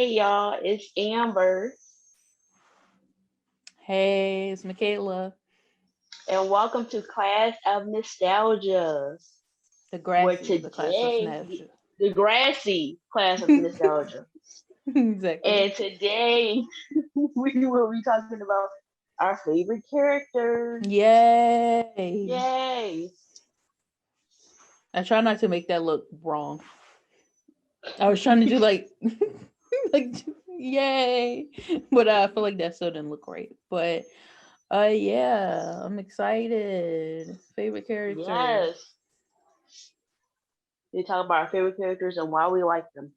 Hey y'all, it's Amber, Hey, it's Makaila. and welcome to Class of Nostalgia. The Where Grassy, the class of today, Snapchat. the grassy Class of Nostalgia, Exactly. and today we will be talking about our favorite characters. Yay! Yay! I try not to make that look wrong. I was trying to do like, like, yay, but I feel like that still didn't look right. But yeah, I'm excited. Favorite characters. Yes, we talk about our favorite characters and why we like them.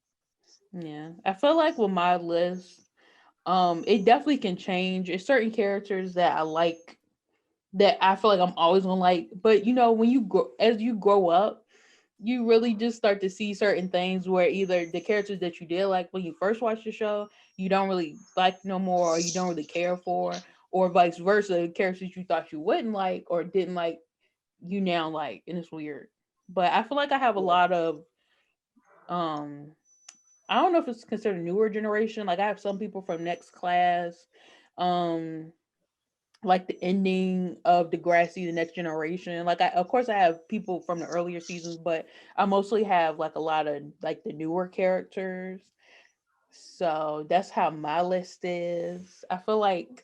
Yeah, I feel like with my list, it definitely can change. It's certain characters that I like that I feel like I'm always gonna like. But when you grow as you grow up, you really just start to see certain things where either the characters that you did like when you first watched the show, you don't really like no more or you don't really care for, or vice versa, characters you thought you wouldn't like or didn't like, you now like, and it's weird. But I feel like I have a Yeah. lot of um I don't know if it's considered newer generation. Like I have some people from next class. Um like the ending of Degrassi, the next generation. Like of course I have people from the earlier seasons, but I mostly have like a lot of like the newer characters. So that's how my list is. I feel like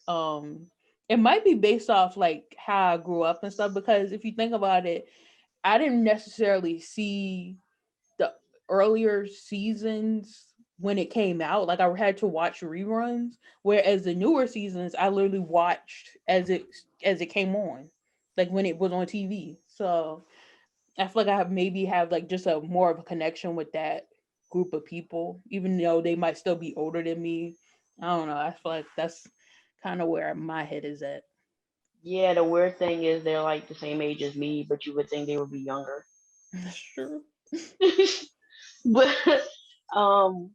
it might be based off like how I grew up and stuff, because if you think about it, I didn't necessarily see the earlier seasons when it came out. Like I had to watch reruns, whereas the newer seasons I literally watched as it came on, like when it was on TV. So I feel like I have maybe have like just a more of a connection with that group of people, even though they might still be older than me. I don't know. I feel like that's kind of where my head is at. Yeah, the weird thing is they're like the same age as me, but you would think they would be younger. That's true. But um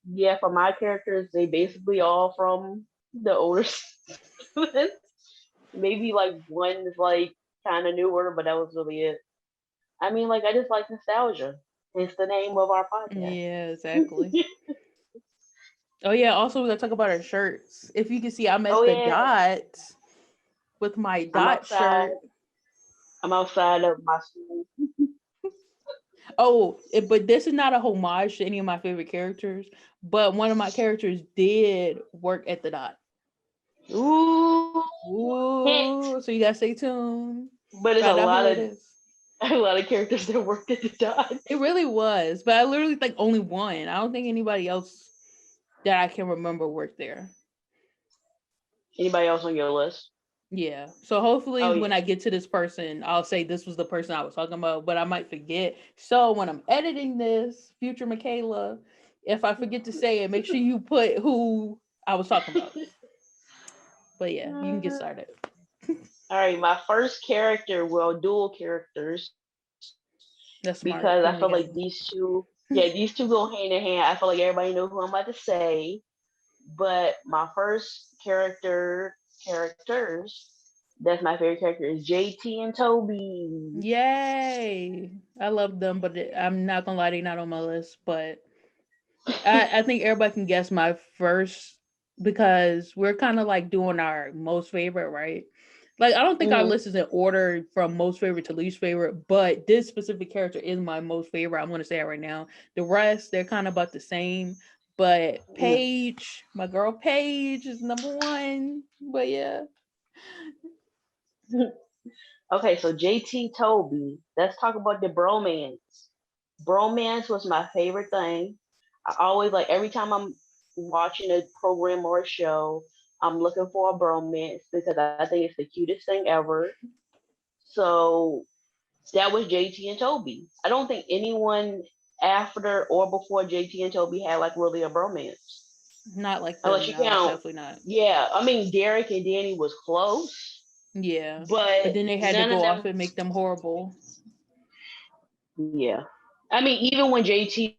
yeah, for my characters, they basically all from the older seasons. Maybe like one is like kind of newer, but that was really it. I mean, like I just like nostalgia. It's the name of our podcast. Yeah, exactly. Oh yeah, also we gotta talk about our shirts. If you can see, I'm Oh at the yeah, dot with my I'm dot outside. shirt. I'm outside of my school. Oh, but this is not a homage to any of my favorite characters, but one of my characters did work at the dot. Ooh, hint. Ooh, so you gotta stay tuned. But it's a Find out lot who of it is. a lot of characters that worked at the dot. It really was, but I literally think only one. I don't think anybody else that I can remember worked there. Anybody else on your list? Yeah. So hopefully Oh when yeah. I get to this person, I'll say this was the person I was talking about, but I might forget. So when I'm editing this, future Makaila, if I forget to say it, make sure you put who I was talking about. But yeah, you can get started. All right, my first character, well, dual characters, because I That's feel like smart. Put them these together. two, yeah, these two go hand in hand. I feel like everybody knows who I'm about to say, but my first characters, that's my favorite character is JT and Toby. Yay. I love them, but I'm not gonna lie, they're not on my list. But I think everybody can guess my first, because we're kind of like doing our most favorite, right? Like I don't think our Hmm. list is in order from most favorite to least favorite, but this specific character is my most favorite. I'm gonna say it right now. The rest, they're kind of about the same. But Paige, my girl Paige, is number one. But yeah. Okay, so JT Toby. Let's talk about the bromance. Bromance was my favorite thing. I always like every time I'm watching a program or a show, I'm looking for a bromance because I think it's the cutest thing ever. So that was JT and Toby. I don't think anyone after or before JT and Toby had like really a bromance. Not like Unless them, you no, count, definitely not. yeah, I mean Derek and Danny was close, Yeah. But but then they had to none of go off them. and make them horrible. Yeah, I mean even when JT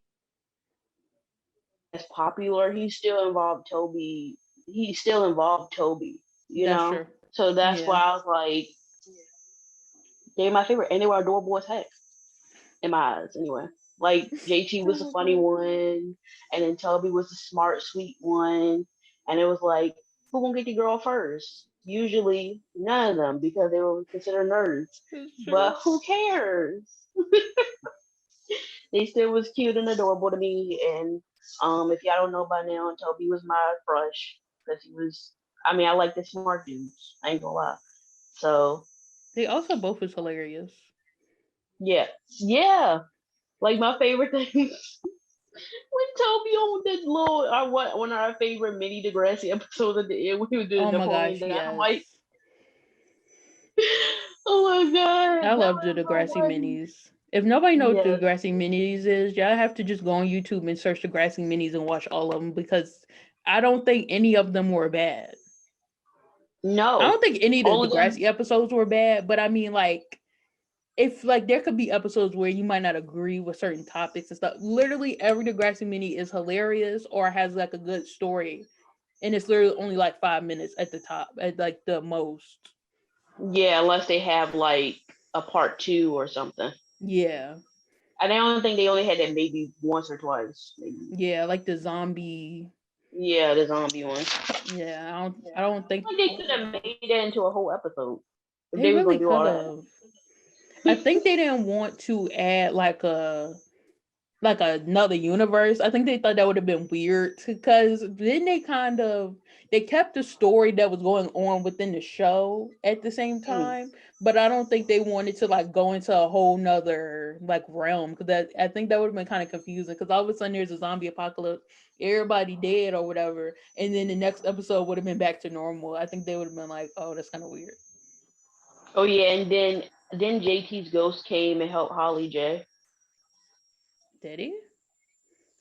is popular, he still involved Toby. He still involved Toby, you That's know. true. So that's Yeah. why I was like, they're my favorite, and they were adorable as heck in my eyes, anyway. Like JT was the Oh funny my one, and then Toby was the smart, sweet one, and it was like, who gonna get the girl first? Usually none of them because they were considered nerds. god, it's But true. who cares? They still was cute and adorable to me. And if y'all don't know by now, Toby was my crush because he was. I mean, I like the smart dudes. I ain't gonna lie. So They also both was hilarious. yeah, yeah. Like my favorite thing when Toby on that little, one of our favorite mini Degrassi episodes at the end when he was doing Oh my Napoleon gosh, Dynamite. yes. Oh my god, I that love the was so Degrassi funny. minis. If nobody knows what the Yes. Degrassi minis is, y'all have to just go on YouTube and search Degrassi minis and watch all of them because I don't think any of them were bad. I No. don't think any of the Only Degrassi episodes were bad, but I mean, like, if like there could be episodes where you might not agree with certain topics and stuff. Literally, every Degrassi mini is hilarious or has like a good story, and it's literally only like 5 minutes at the top, at like the most. yeah, unless they have like a part two or something. Yeah, And I don't think they only had that maybe once or twice. Maybe. yeah, like the zombie. Yeah, the zombie one. Yeah, I don't think Like they could have made that into a whole episode if they was they gonna do really all could that. have. I think they didn't want to add like another universe. I think they thought that would have been weird because then they kept the story that was going on within the show at the same Mhm. time, but I don't think they wanted to like go into a whole nother like realm because that I think that would have been kind of confusing because all of a sudden there's a zombie apocalypse, everybody dead or whatever, and then the next episode would have been back to normal. I think they would have been like, oh, that's kind of weird. Oh yeah, and then JT's ghost came and helped Holly J. Did he?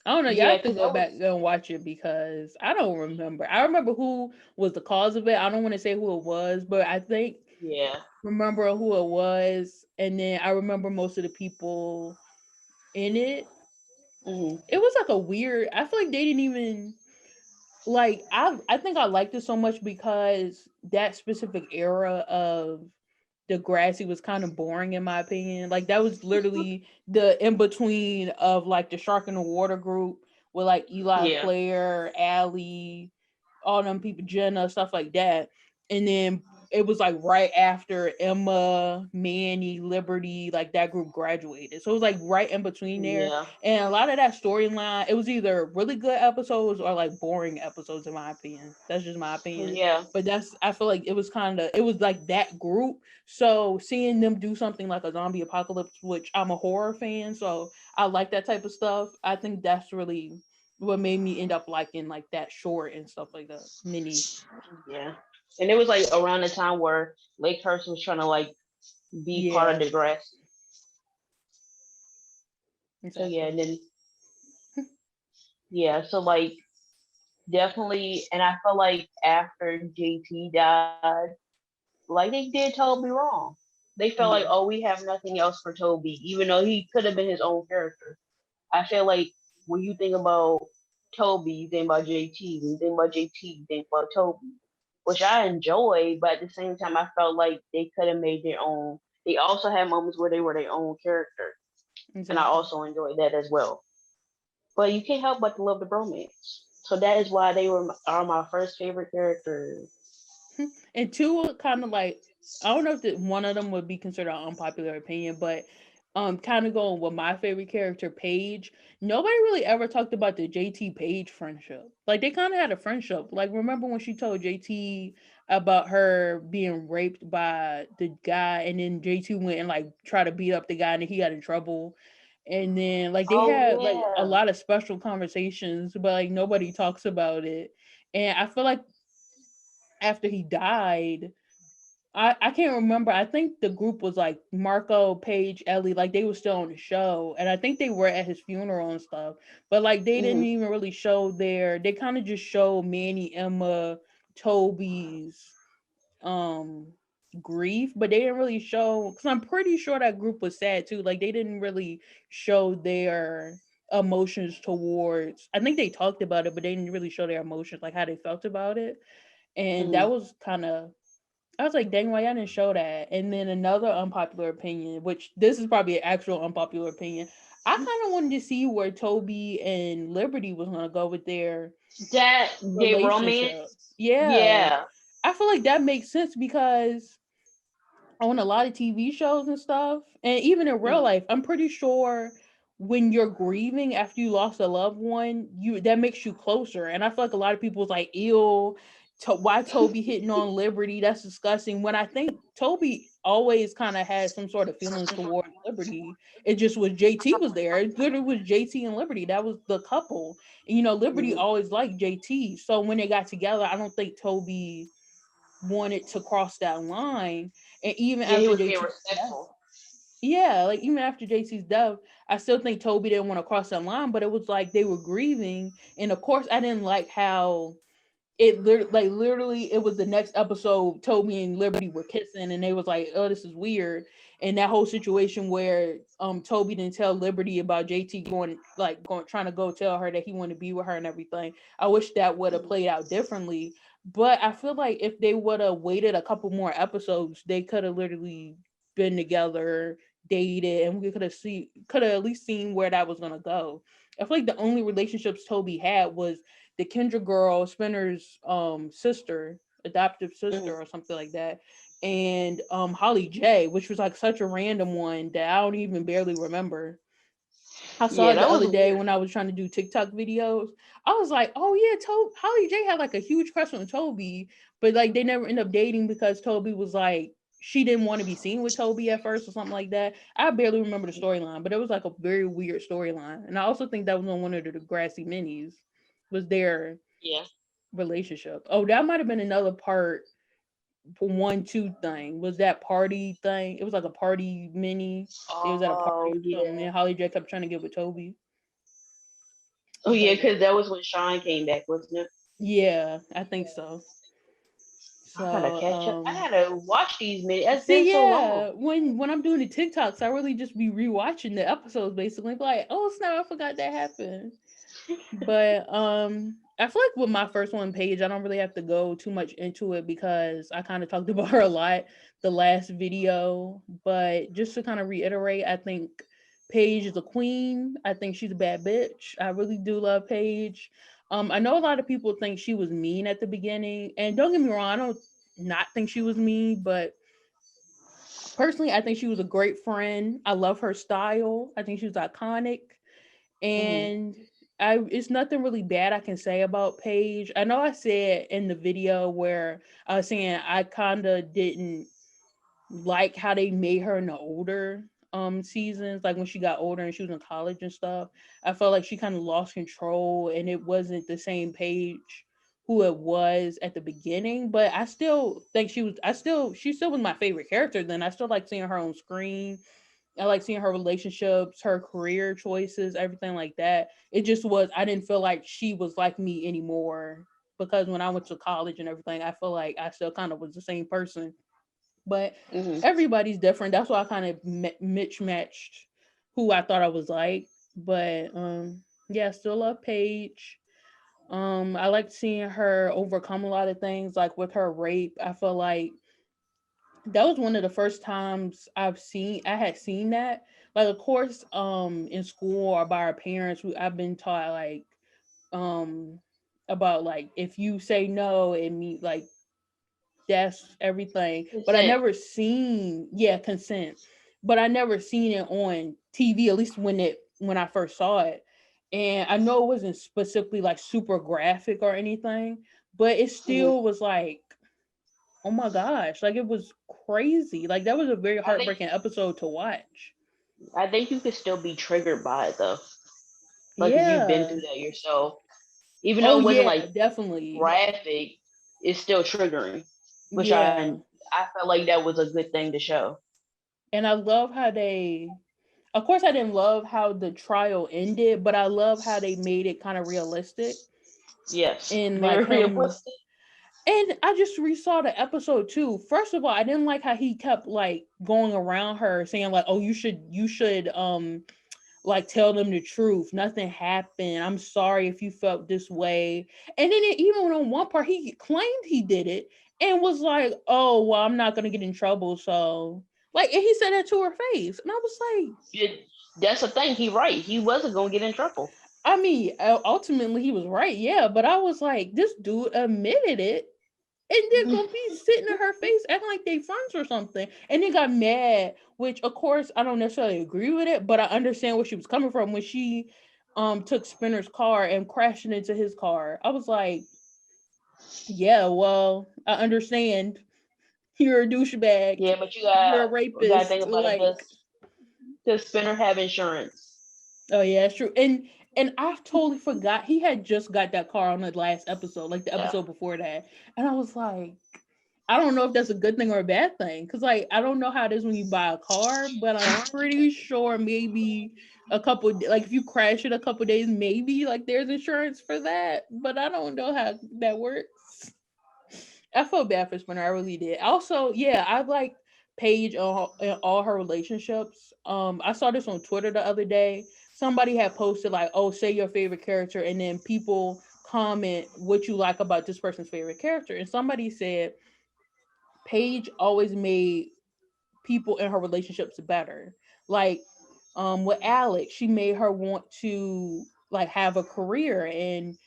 I don't know. You Yeah, have to because go that back was and watch it because I don't remember. I remember who was the cause of it. I don't want to say who it was, but I think yeah. remember who it was, and then I remember most of the people in it. Hmm. It was like a weird. I feel like they didn't even like. I think I liked it so much because that specific era of Degrassi was kind of boring in my opinion. Like that was literally the in between of like the Shark in the Water group with like Eli, Yeah. Claire, Allie, all them people, Jenna, stuff like that. And then it was like right after Emma, Manny, Liberty, like that group graduated. So it was like right in between there. Yeah. And a lot of that storyline, it was either really good episodes or like boring episodes, in my opinion. That's just my opinion. Yeah. But I feel like it was like that group. So seeing them do something like a zombie apocalypse, which I'm a horror fan, so I like that type of stuff. I think that's really what made me end up liking like that short and stuff like that. Minis. Yeah. And it was like around the time where Lakehurst was trying to like be part of Yeah, the grass. So yeah, exactly. and then yeah, so like definitely, and I feel like after JT died, like they did Toby wrong. They felt like, Yeah, oh, we have nothing else for Toby, even though he could have been his own character. I feel like when you think about Toby, you think about JT. When you think about JT, you think about Toby, which I enjoy, but at the same time, I felt like they could have made their own. They also had moments where they were their own character, and I exactly. also enjoyed that as well. But you can't help but to love the bromance. So that is why they are my first favorite characters. And two kind of like I don't know if one of them would be considered an unpopular opinion, but kind of going with my favorite character, Paige. Nobody really ever talked about the JT Paige friendship. Like they kind of had a friendship. Like remember when she told JT about her being raped by the guy, and then JT went and like tried to beat up the guy, and then he got in trouble. And then like they Oh had like a yeah. lot of special conversations, but like nobody talks about it. And I feel like after he died, I can't remember. I think the group was like Marco, Paige, Ellie, like they were still on the show, and I think they were at his funeral and stuff. But like they didn't Hmm. even really show their. They kind of just showed Manny, Emma, Toby's um grief, but they didn't really show because I'm pretty sure that group was sad too. Like they didn't really show their emotions towards. I think they talked about it, but they didn't really show their emotions, like how they felt about it, and Hmm. that was kind of I was like, dang, why y'all didn't show that? And then another unpopular opinion, which this is probably an actual unpopular opinion. I kind of wanted to see where Toby and Liberty was gonna go with their That they romance. relationship. Yeah, Yeah. I feel like that makes sense because on a lot of TV shows and stuff, and even in real Mhm. life, I'm pretty sure when you're grieving after you lost a loved one, you that makes you closer. And I feel like a lot of people's like, "Ew, why Toby hitting on Liberty? That's disgusting." When I think Toby always kind of had some sort of feelings towards Liberty. It just was JT was there. It literally was JT and Liberty. That was the couple. And Liberty Mhm. always liked JT. So when they got together, I don't think Toby wanted to cross that line. And even Yeah, he after was being JT's death, respectful. yeah, like even after JT's death, I still think Toby didn't want to cross that line, but it was like they were grieving. And of course, I didn't like how literally it was the next episode Toby and Liberty were kissing and they was like, oh, this is weird. And that whole situation where Toby didn't tell Liberty about JT going trying to go tell her that he wanted to be with her and everything. I wish that would have Mhm. played out differently. But I feel like if they would have waited a couple more episodes, they could have literally been together, dated, and we could have at least seen where that was gonna go. I feel like the only relationships Toby had was the Kendra girl, Spinner's sister, adoptive Mhm. sister or something like that, and Holly J, which was like such a random one that I don't even barely remember. I saw Yeah, it the that was other day weird. when I was trying to do TikTok videos. I was like, oh yeah, Holly J had like a huge crush on Toby, but like they never end up dating because Toby was like she didn't want to be seen with Toby at first or something like that. I barely remember the storyline, but it was like a very weird storyline. And I also think that was on one of the Degrassi minis. Was their Yeah. relationship. Oh, that might have been another part for 1-2 thing. Was that party thing? It was like a party mini. They was at a Oh party or something, yeah. and Holly J kept trying to get with Toby. Oh yeah, But because that was when Sean came back, wasn't it? yeah, I think so. I gotta So, catch up. I gotta watch these minutes. It's been see, so long. yeah, when I'm doing the TikToks, I really just be rewatching the episodes, basically. Like, oh snap, I forgot that happened. But I feel like with my first one page, I don't really have to go too much into it because I kind of talked about her a lot the last video. But just to kind of reiterate, I think Paige is a queen. I think she's a bad bitch. I really do love Paige. I know a lot of people think she was mean at the beginning, and don't get me wrong, I don't not think she was mean, but personally, I think she was a great friend. I love her style. I think she was iconic, Hmm. and I it's nothing really bad I can say about Paige. I know I said in the video where I was saying I kinda didn't like how they made her in the older seasons, like when she got older and she was in college and stuff. I felt like she kind of lost control and it wasn't the same Paige who it was at the beginning. But I still think she still was my favorite character then. I still like seeing her on screen. I like seeing her relationships, her career choices, everything like that. It just was I didn't feel like she was like me anymore because when I went to college and everything, I feel like I still kind of was the same person. But Hmm. everybody's different. That's why I kind of mismatched who I thought I was like. But yeah, still love Paige. I like seeing her overcome a lot of things, like with her rape. I feel like that was one of the first times I had seen that. Like of course, in school or by our parents, I've been taught like um about like if you say no, it mean like that's everything. But I Consent. never seen consent. But I never seen it on TV, at least when I first saw it. And I know it wasn't specifically like super graphic or anything, but it Hmm. still was like, oh my gosh, like it was crazy. Like that was a very I think heartbreaking episode to watch. I think you could still be triggered by it though, like if you've been Yeah. through that yourself. Even though Oh it wasn't yeah, like definitely. graphic, it's still triggering, which Yeah. I felt like that was a good thing to show. And I love how they of course I didn't love how the trial ended, but I love how they made it kind of realistic Yes, and like very him. realistic. And I just resaw the episode too. First of all, I didn't like how he kept like going around her saying like, "Oh, you should like tell them the truth. Nothing happened. I'm sorry if you felt this way. And then even on one part, he claimed he did it and was like, "Oh, well, I'm not gonna get in trouble." So, like, and he said that to her face, and I was like, It, that's the thing. He right. He wasn't gonna get in trouble. I mean, ultimately he was right, yeah. But I was like, this dude admitted it, and then gonna be sitting in her face acting like they friends or something, and then got mad. Which, of course, I don't necessarily agree with it, but I understand where she was coming from when she took Spinner's car and crashed it into his car. I was like, yeah, well, I understand. You're a douchebag. Yeah, but You're a you got to think rapist. about it. Like, Does Spinner have insurance? oh yeah, it's true. And I totally forgot he had just got that car on the last episode, like the Yeah. episode before that. And I was like, I don't know if that's a good thing or a bad thing. Cause like I don't know how it is when you buy a car, but I'm pretty sure maybe a couple like if you crash it a couple days, maybe like there's insurance for that. But I don't know how that works. I felt bad for Spinner. I really did. Also, yeah, I like Paige in all her relationships. I saw this on Twitter the other day. Somebody had posted like, "Oh, say your favorite character," and then people comment what you like about this person's favorite character. And somebody said Paige always made people in her relationships better. Like with Alex, she made her want to like have a career and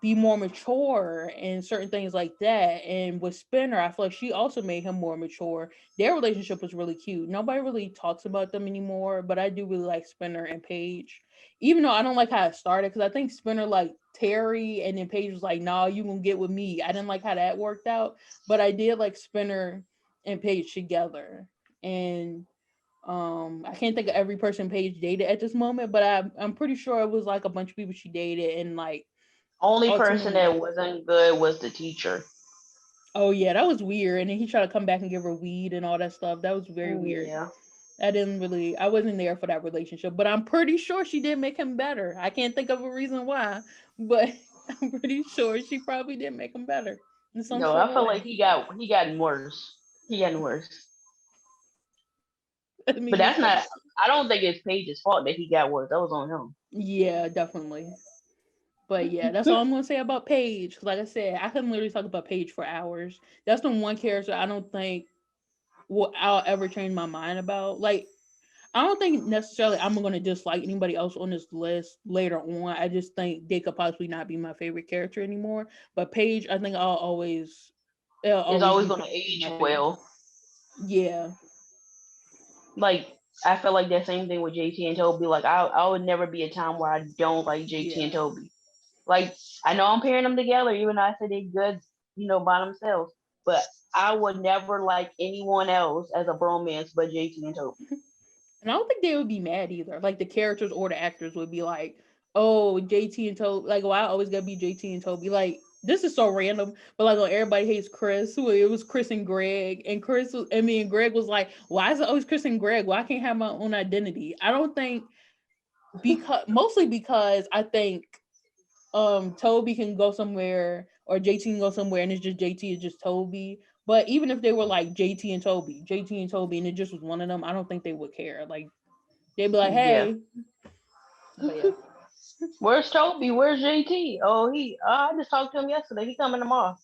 be more mature and certain things like that. And with Spinner, I feel like she also made him more mature. Their relationship was really cute. Nobody really talks about them anymore, but I do really like Spinner and Paige. Even though I don't like how it started, because I think Spinner like Terry and then Paige was like, nah, you gonna get with me. I didn't like how that worked out, but I did like Spinner and Paige together. And I can't think of every person Paige dated at this moment, but I'm pretty sure it was like a bunch of people she dated and like Only person ultimately. that wasn't good was the teacher. Oh yeah, that was weird. And then he tried to come back and give her weed and all that stuff. That was very weird. Yeah. I wasn't there for that relationship, but I'm pretty sure she did make him better. I can't think of a reason why, but I'm pretty sure she probably did make him better in some No, sort I of feel like way. he gotten worse. He gotten worse. I But mean, that's not. I don't think it's Paige's fault that he got worse. That was on him. yeah, definitely. But yeah, that's all I'm gonna say about Paige. Like I said, I can literally talk about Paige for hours. That's the one character I don't think I'll ever change my mind about. Like I don't think necessarily I'm gonna dislike anybody else on this list later on. I just think they could possibly not be my favorite character anymore. But Paige, I think it'll It's always always be gonna Paige age my favorite. well. Yeah, Like I feel like that same thing with JT and Toby. Like I would never be a time where I don't like JT and yeah. Toby. Like I know I'm pairing them together, even though I said they're good, by themselves. But I would never like anyone else as a bromance but JT and Toby. And I don't think they would be mad either. Like the characters or the actors would be like, "Oh, JT and Toby." Like, why I always gotta be JT and Toby? Like, this is so random. But like, when everybody hates Chris, who it was Chris and Greg, and and Greg was like, "Why is it always Chris and Greg? Why I can't have my own identity?" I don't think because I think Toby can go somewhere or JT can go somewhere and it's just JT is just Toby. But even if they were like JT and Toby, and it just was one of them, I don't think they would care. Like they'd be like, Yeah. "Hey," but yeah, Where's Toby? Where's JT? Oh, I just talked to him yesterday. He coming tomorrow.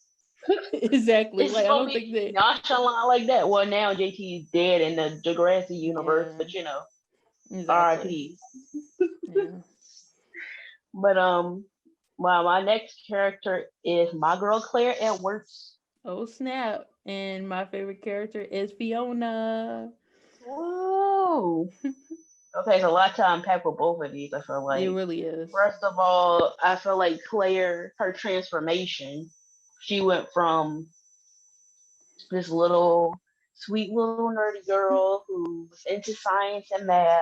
exactly. It's Like I supposed don't to be think that. nonchalant like that. Well, now JT's dead in the Degrassi universe, Yeah, but exactly. R.I.P. Yeah. But well, my next character is my girl Claire Edwards. Oh snap! And my favorite character is Fiona. Whoa. Okay, so a lot to unpack with both of these. I feel It like really is. first of all, I feel like Claire, her transformation, she went from this little sweet little nerdy girl who was into science and math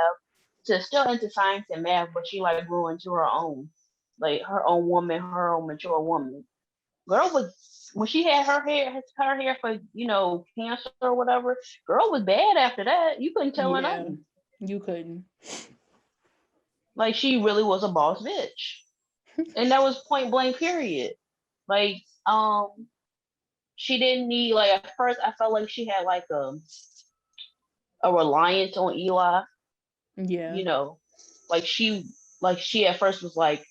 to still into science and math, but she like grew into her own, like her own woman, her own mature woman. Girl was when she had her hair for cancer or whatever. Girl was bad after that. You couldn't tell her Yeah, nothing. you couldn't. Like she really was a boss bitch, and that was point blank. Period. Like she didn't need like at first I felt like she had like a reliance on Eli, Yeah, you know. Like she at first was like,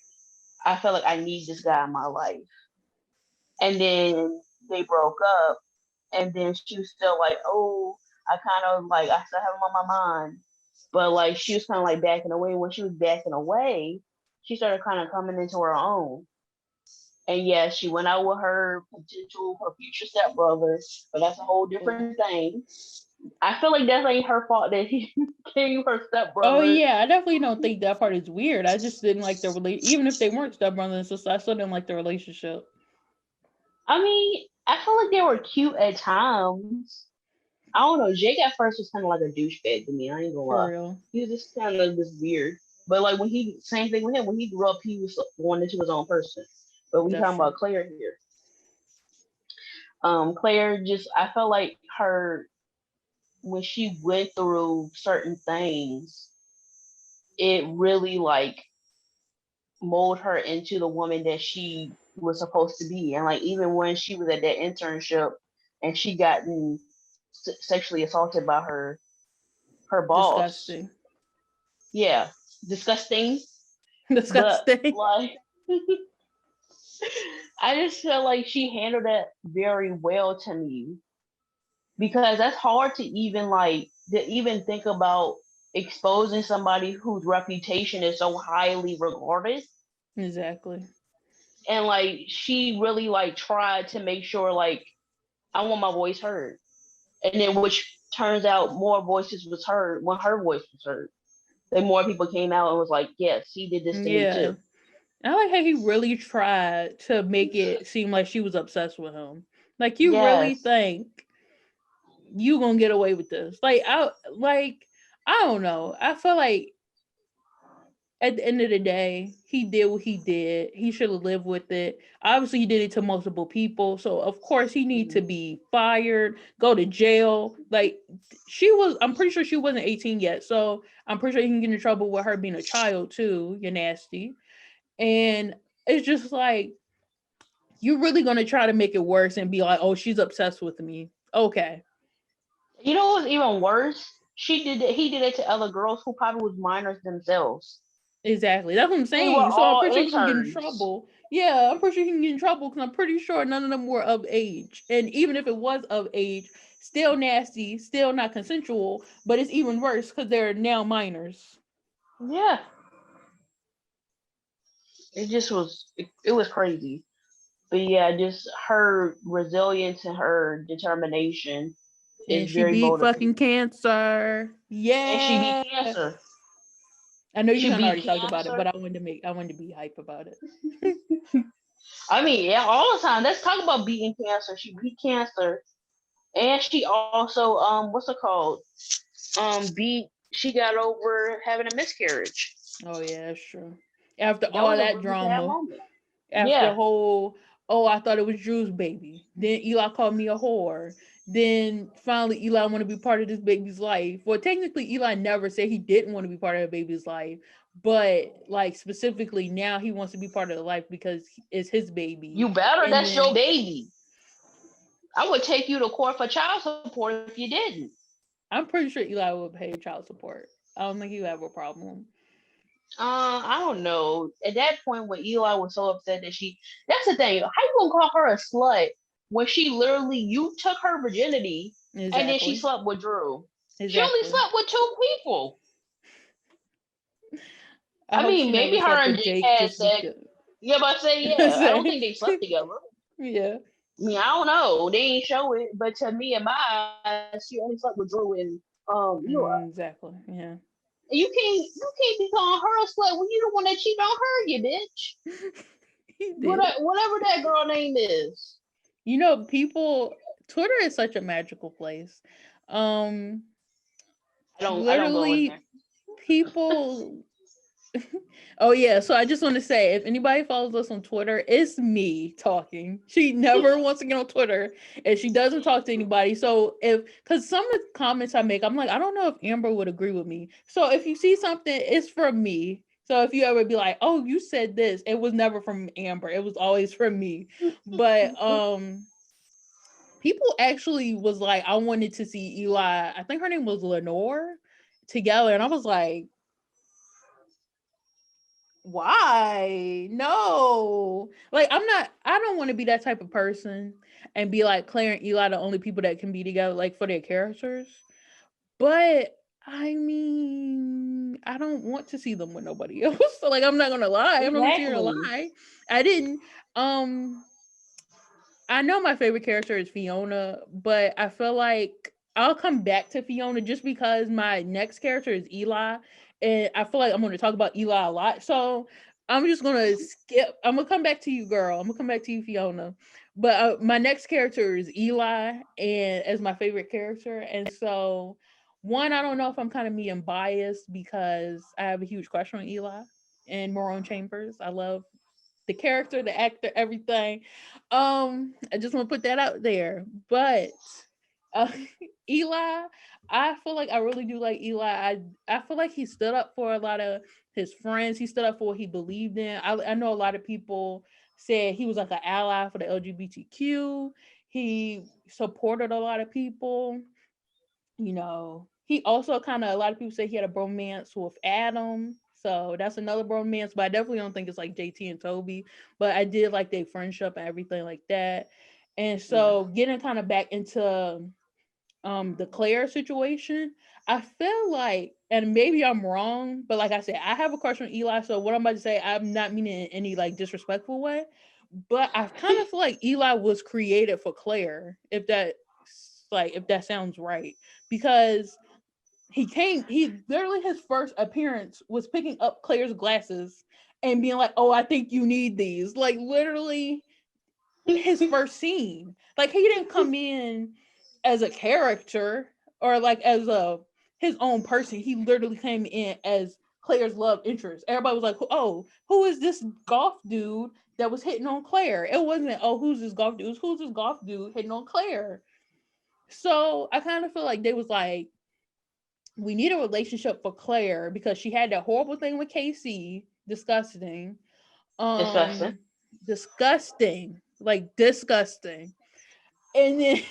I felt like I need this guy in my life, and then they broke up, and then she was still like, oh, I kind of like I still have him on my mind, but like she was kind of like backing away. When she was backing away, she started kind of coming into her own. And yeah, she went out with her future stepbrother, but that's a whole different thing. I feel like that ain't her fault that he became her Oh stepbrother. yeah, I definitely don't think that part is weird. I just didn't like the even if they weren't stepbrother and sister, I still didn't like the relationship. I mean, I feel like they were cute at times. I don't know. Jake at first was kind of like a douchebag to me. I ain't gonna For lie. real. He was just kind of just weird. But like when he, same thing with him. When he grew up, he was going into his own person. But we That's talking true. about Claire here. Claire just, I felt like her when she went through certain things, it really like mold her into the woman that she was supposed to be. And like even when she was at that internship and she gotten sexually assaulted by her boss, Disgusting. yeah, disgusting. But Disgusting. like I just feel like she handled that very well to me because that's hard to even think about exposing somebody whose reputation is so highly regarded, Exactly. and like she really like tried to make sure like I want my voice heard, and then which turns out more voices was heard when her voice was heard. Then more people came out and was like, yes, he did this to me Yeah. too. I like how he really tried to make it seem like she was obsessed with him. Like you really Yes. think you gonna get away with this? I don't know. I feel like at the end of the day, he did what he did. He should have lived with it. Obviously, he did it to multiple people, so of course he need to Mhm. be fired, go to jail. Like she was, I'm pretty sure she wasn't 18 yet, so I'm pretty sure he can get in trouble with her being a child too. You're nasty, and it's just like you're really gonna try to make it worse and be like, oh, she's obsessed with me. Okay, You know what's even worse? He did it to other girls who probably was minors themselves. exactly. That's what I'm They were saying. So I'm all pretty sure he can get in interns. trouble. Yeah, I'm pretty sure he can get in trouble because I'm pretty sure none of them were of age. And even if it was of age, still nasty, still not consensual, but it's even worse because they're now minors. Yeah, it was crazy. But yeah, just her resilience and her determination And is she very beat fucking motivating. cancer. And she beat Yeah. cancer. I know you She kind of beat already talked about it, cancer. but I wanted to be hype about it. I mean, yeah, all the time. Let's talk about beating cancer. She beat cancer, and she also what's it called? Beat. She got over having a miscarriage. Oh yeah, that's true. After That all was a that really sad drama, moment. after the Yeah, whole, oh, I thought it was Drew's baby. Then Eli called me a whore. Then finally Eli want to be part of this baby's life. Well, technically Eli never said he didn't want to be part of the baby's life, but like specifically now he wants to be part of the life because it's his baby. you better. And That's your then baby. I would take you to court for child support if you didn't. I'm pretty sure Eli will pay child support. I don't think he'll have a problem. I don't know. At that point, when Eli was so upset that that's the thing. How you gonna call her a slut when she literally, you took her virginity and then she Exactly. slept with Drew? She only Exactly. slept with two people. I I hope she mean, never maybe her slept and with Jake Jake had just sex. because. Yeah, but I say, yeah, I don't Same. think they slept together. Yeah. I mean, I don't know. They ain't show it, but to me, in my eyes, she only slept with Drew and Eli. Exactly. Yeah. You can't be calling her a slut when you the one that cheated on her, you bitch. He did. Whatever that girl name is. You know, people Twitter is such a magical place. Um I don't go in Literally there. people oh yeah, so I just want to say if anybody follows us on Twitter, it's me talking. She never wants to get on Twitter and she doesn't talk to anybody. So if cuz some of the comments I make, I'm like, I don't know if Amber would agree with me. So if you see something, it's from me. So if you ever be like, "Oh, you said this," it was never from Amber. It was always from me. But people actually was like, I wanted to see Eli. I think her name was Lenore together, and I was like, Why? No. Like I don't want to be that type of person and be like Claire and Eli the only people that can be together like for their characters. But I mean, I don't want to see them with nobody else. So like I'm not gonna lie. I'm not gonna see her Exactly. lie. I didn't um I know my favorite character is Fiona, but I feel like I'll come back to Fiona just because my next character is Eli, and I feel like I'm going to talk about Eli a lot. So I'm just going to skip. I'm going to come back to you, girl. I'm going to come back to you, Fiona. But my next character is Eli, and as my favorite character, and so one, I don't know if I'm kind of being biased because I have a huge crush on Eli and Morone Chambers. I love the character, the actor, everything. I just want to put that out there. But uh, Eli, I feel like I really do like Eli. I feel like he stood up for a lot of his friends. He stood up for what he believed in. I know a lot of people said he was like an ally for the LGBTQ. He supported a lot of people. He also kind of, a lot of people say he had a bromance with Adam. So that's another bromance, but I definitely don't think it's like JT and Toby. But I did like their friendship and everything like that. And Yeah. so getting kind of back into the Claire situation, I feel like, and maybe I'm wrong, but like I said, I have a crush on Eli. So what I'm about to say, I'm not meaning in any like disrespectful way, but I kind of feel like Eli was created for Claire, if that sounds right, because he literally, his first appearance was picking up Claire's glasses and being like, "Oh, I think you need these." Like literally his first scene. Like he didn't come in as a character or like as a his own person. He literally came in as Claire's love interest. Everybody was like, "Oh, who is this golf dude that was hitting on Claire?" It wasn't, "Oh, who's this golf dude?" It was, "Who's this golf dude hitting on Claire?" So I kind of feel like they was like, we need a relationship for Claire because she had that horrible thing with Casey. Disgusting. Disgusting. Um, disgusting. Like disgusting. And then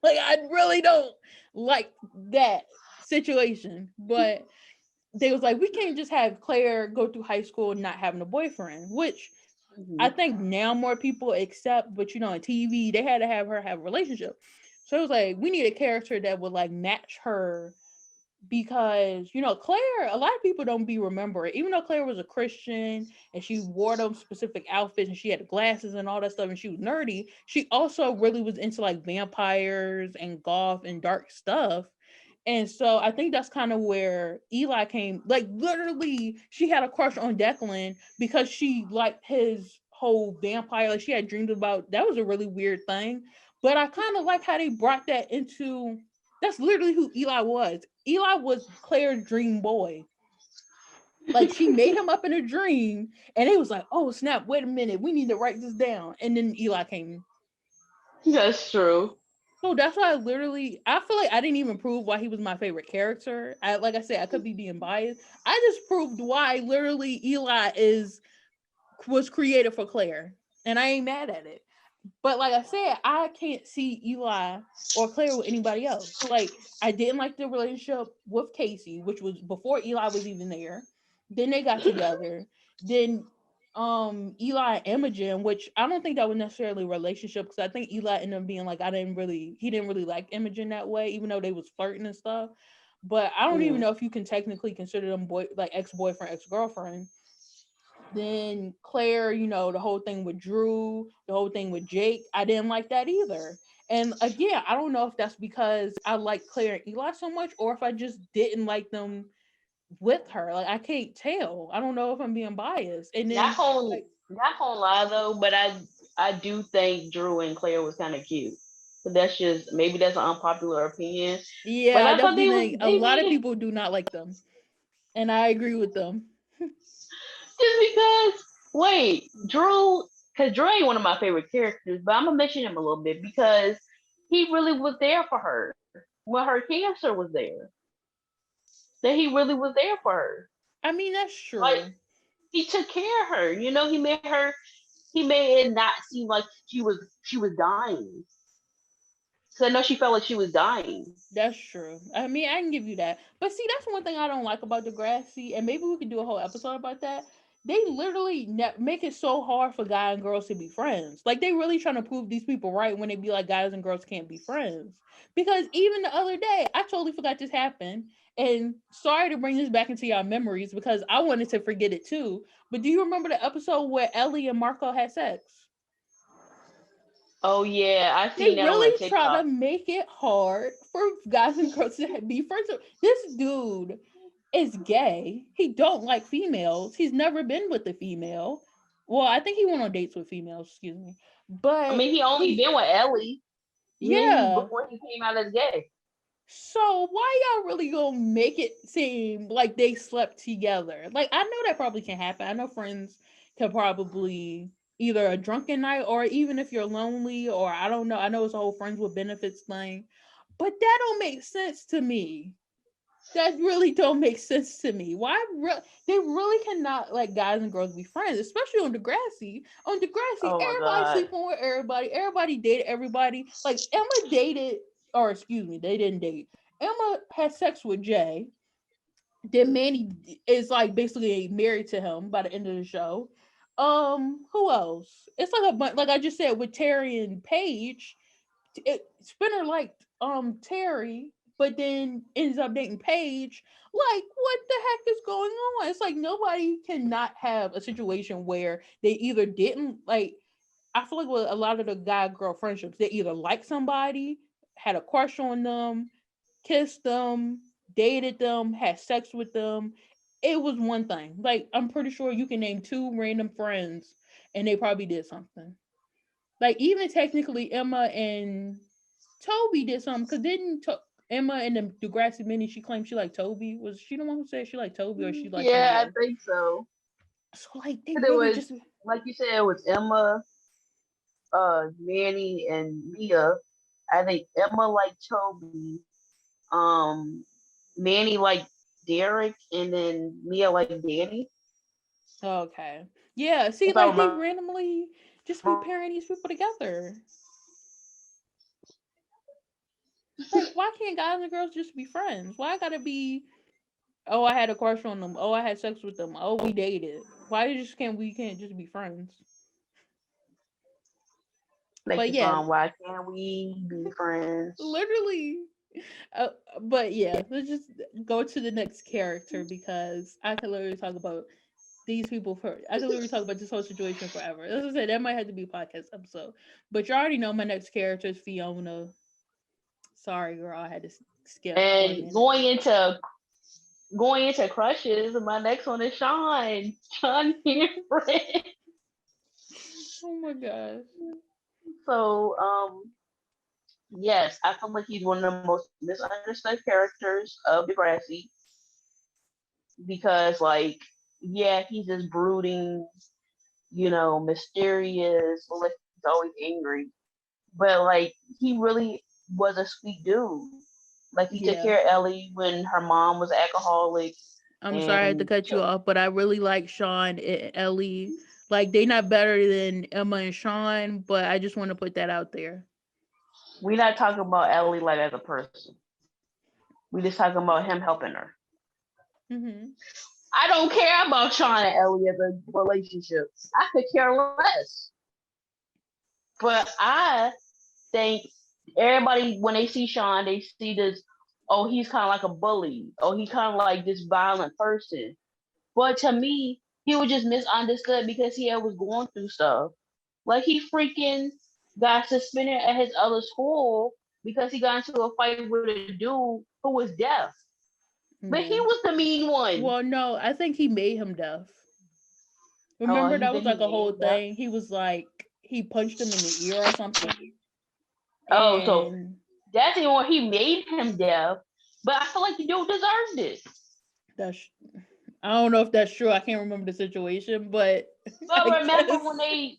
like I really don't like that situation. But they was like, we can't just have Claire go through high school not having a boyfriend, which I Hmm. think now more people accept, but on TV, they had to have her have a relationship. So it was like, we need a character that would like match her because Claire, a lot of people don't be remembering, even though Claire was a Christian and she wore those specific outfits and she had glasses and all that stuff and she was nerdy, she also really was into like vampires and golf and dark stuff. And so I think that's kind of where Eli came. Like literally, she had a crush on Declan because she liked his whole vampire. Like she had dreams about, that was a really weird thing. But I kind of like how they brought that into, that's literally who Eli was. Eli was Claire's dream boy. Like she made him up in a dream, and it was like, oh snap, wait a minute, we need to write this down. And then Eli came. That's true. So that's why I feel like I didn't even prove why he was my favorite character. Like I said, I could be being biased. I just proved why literally Eli is was created for Claire, and I ain't mad at it. But like I said, I can't see Eli or Claire with anybody else. Like I didn't like the relationship with Casey, which was before Eli was even there. Then they got together. Then Eli and Imogen, which I don't think that was necessarily a relationship because I think Eli ended up being like, he didn't really like Imogen that way, even though they was flirting and stuff. But I don't even Mm. know if you can technically consider them like ex-boyfriend, ex-girlfriend. Then Claire, the whole thing with Drew, the whole thing with Jake, I didn't like that either. And again, I don't know if that's because I like Claire and Eli so much or if I just didn't like them with her. Like I can't tell. I don't know if I'm being biased. And Not then whole, like, not whole lie though, but I do think Drew and Claire was kind of cute. But that's just maybe that's an unpopular opinion. yeah, But I I thought definitely they was think a they lot made of it people do not like them. And I agree with them. just because. Wait, Drew, because Drew ain't one of my favorite characters, but I'm gonna mention him a little bit because he really was there for her when her cancer was there. That he really was there for her. I mean, that's Like true. he took care of her. He made her. He made it not seem like she was dying. Because I know she felt like she was dying. That's true. I mean, I can give you that. But see, that's one thing I don't like about Degrassi, and maybe we could do a whole episode about that. they literally make it so hard for guys and girls to be friends. Like they really trying to prove these people right when they be like guys and girls can't be friends. Because even the other day, I totally forgot this happened. And sorry to bring this back into your memories because I wanted to forget it too. But do you remember the episode where Ellie and Marco had sex? Oh yeah, I They seen that on a really try to TikTok. make it hard for guys and girls to be friends. This dude is gay. He don't like females. He's never been with a female. Well, I think he went on dates with females, excuse me. I But mean, he only he's been with Ellie. Me and he yeah. before he came out as gay. So why y'all really gonna make it seem like they slept together? Like I know that probably can happen. I know friends can probably either a drunken night or even if you're lonely or I don't know. I know it's a whole friends with benefits thing, but that don't make sense to me. That really don't make sense to me. They really cannot let guys and girls be friends, especially on Degrassi. On Degrassi, Oh my everybody god. sleeping with everybody. Everybody dated everybody. Like Emma dated, or excuse me, they didn't date. Emma had sex with Jay. Then Manny is like basically married to him by the end of the show. Who else? It's like a bunch. Like I just said with Terry and Paige, Spinner liked Terry, but then ends up dating Paige. Like, what the heck is going on? It's like nobody cannot have a situation where they either didn't like. I feel like with a lot of the guy girl friendships, they either like somebody, had a crush on them, kissed them, dated them, had sex with them. It was one thing. Like I'm pretty sure you can name two random friends, and they probably did something. Like even technically Emma and Toby did something because Emma in the Degrassi mini she claimed she liked Toby. Was she the one who said she liked Toby or she liked somebody Yeah, I else? think so. So like they 'Cause it really was just like you said, it was Emma, Manny, and Mia. I think Emma liked Toby. Um, Manny liked Derek, and then Mia liked Danny. okay. Yeah, see If I like they remember. randomly just be pairing these people together. Like why can't guys and girls just be friends? Why I gotta be oh I had a crush on them, oh I had sex with them, oh we dated. Why just can't we can't just be friends? Like But the yeah, song "Why Can't We Be Friends?" literally. Uh, but yeah, let's just go to the next character because I could literally talk about these people for. I could literally talk about this whole situation forever. As I said, that might have to be a podcast episode. But you already know my next character is Fiona. Sorry, girl, I had to skip for a And minute. going into crushes, my next one is Sean. Sean Henry. Oh my gosh. So, yes, I feel like he's one of the most misunderstood characters of Degrassi because, like, yeah, he's this brooding, mysterious, like he's always angry, but like he really was a sweet dude. Like he took Yeah, care of Ellie when her mom was alcoholic, I'm sorry I had to and cut you off, but I really like Sean and Ellie. Like they not better than Emma and Sean, but I just want to put that out there. we're not talking about Ellie like as a person. We just talking about him helping her. Hmm. I don't care about Sean and Ellie as a relationship. I could care less. But I think everybody when they see Sean, they see this. Oh, he's kind of like a bully. Oh, he's kind of like this violent person. But to me, he was just misunderstood because he was going through stuff. Like he freaking got suspended at his other school because he got into a fight with a dude who was deaf. But he Yeah. was the mean one. Well, no, I think he made him deaf. Oh, Remember you that was think he like a made whole him deaf? thing. He was like he punched him in the ear or something, Oh, so and that's the one he made him deaf. But I feel like the dude deserved it. that's I don't know if that's true. I can't remember the situation, but But I remember when guess they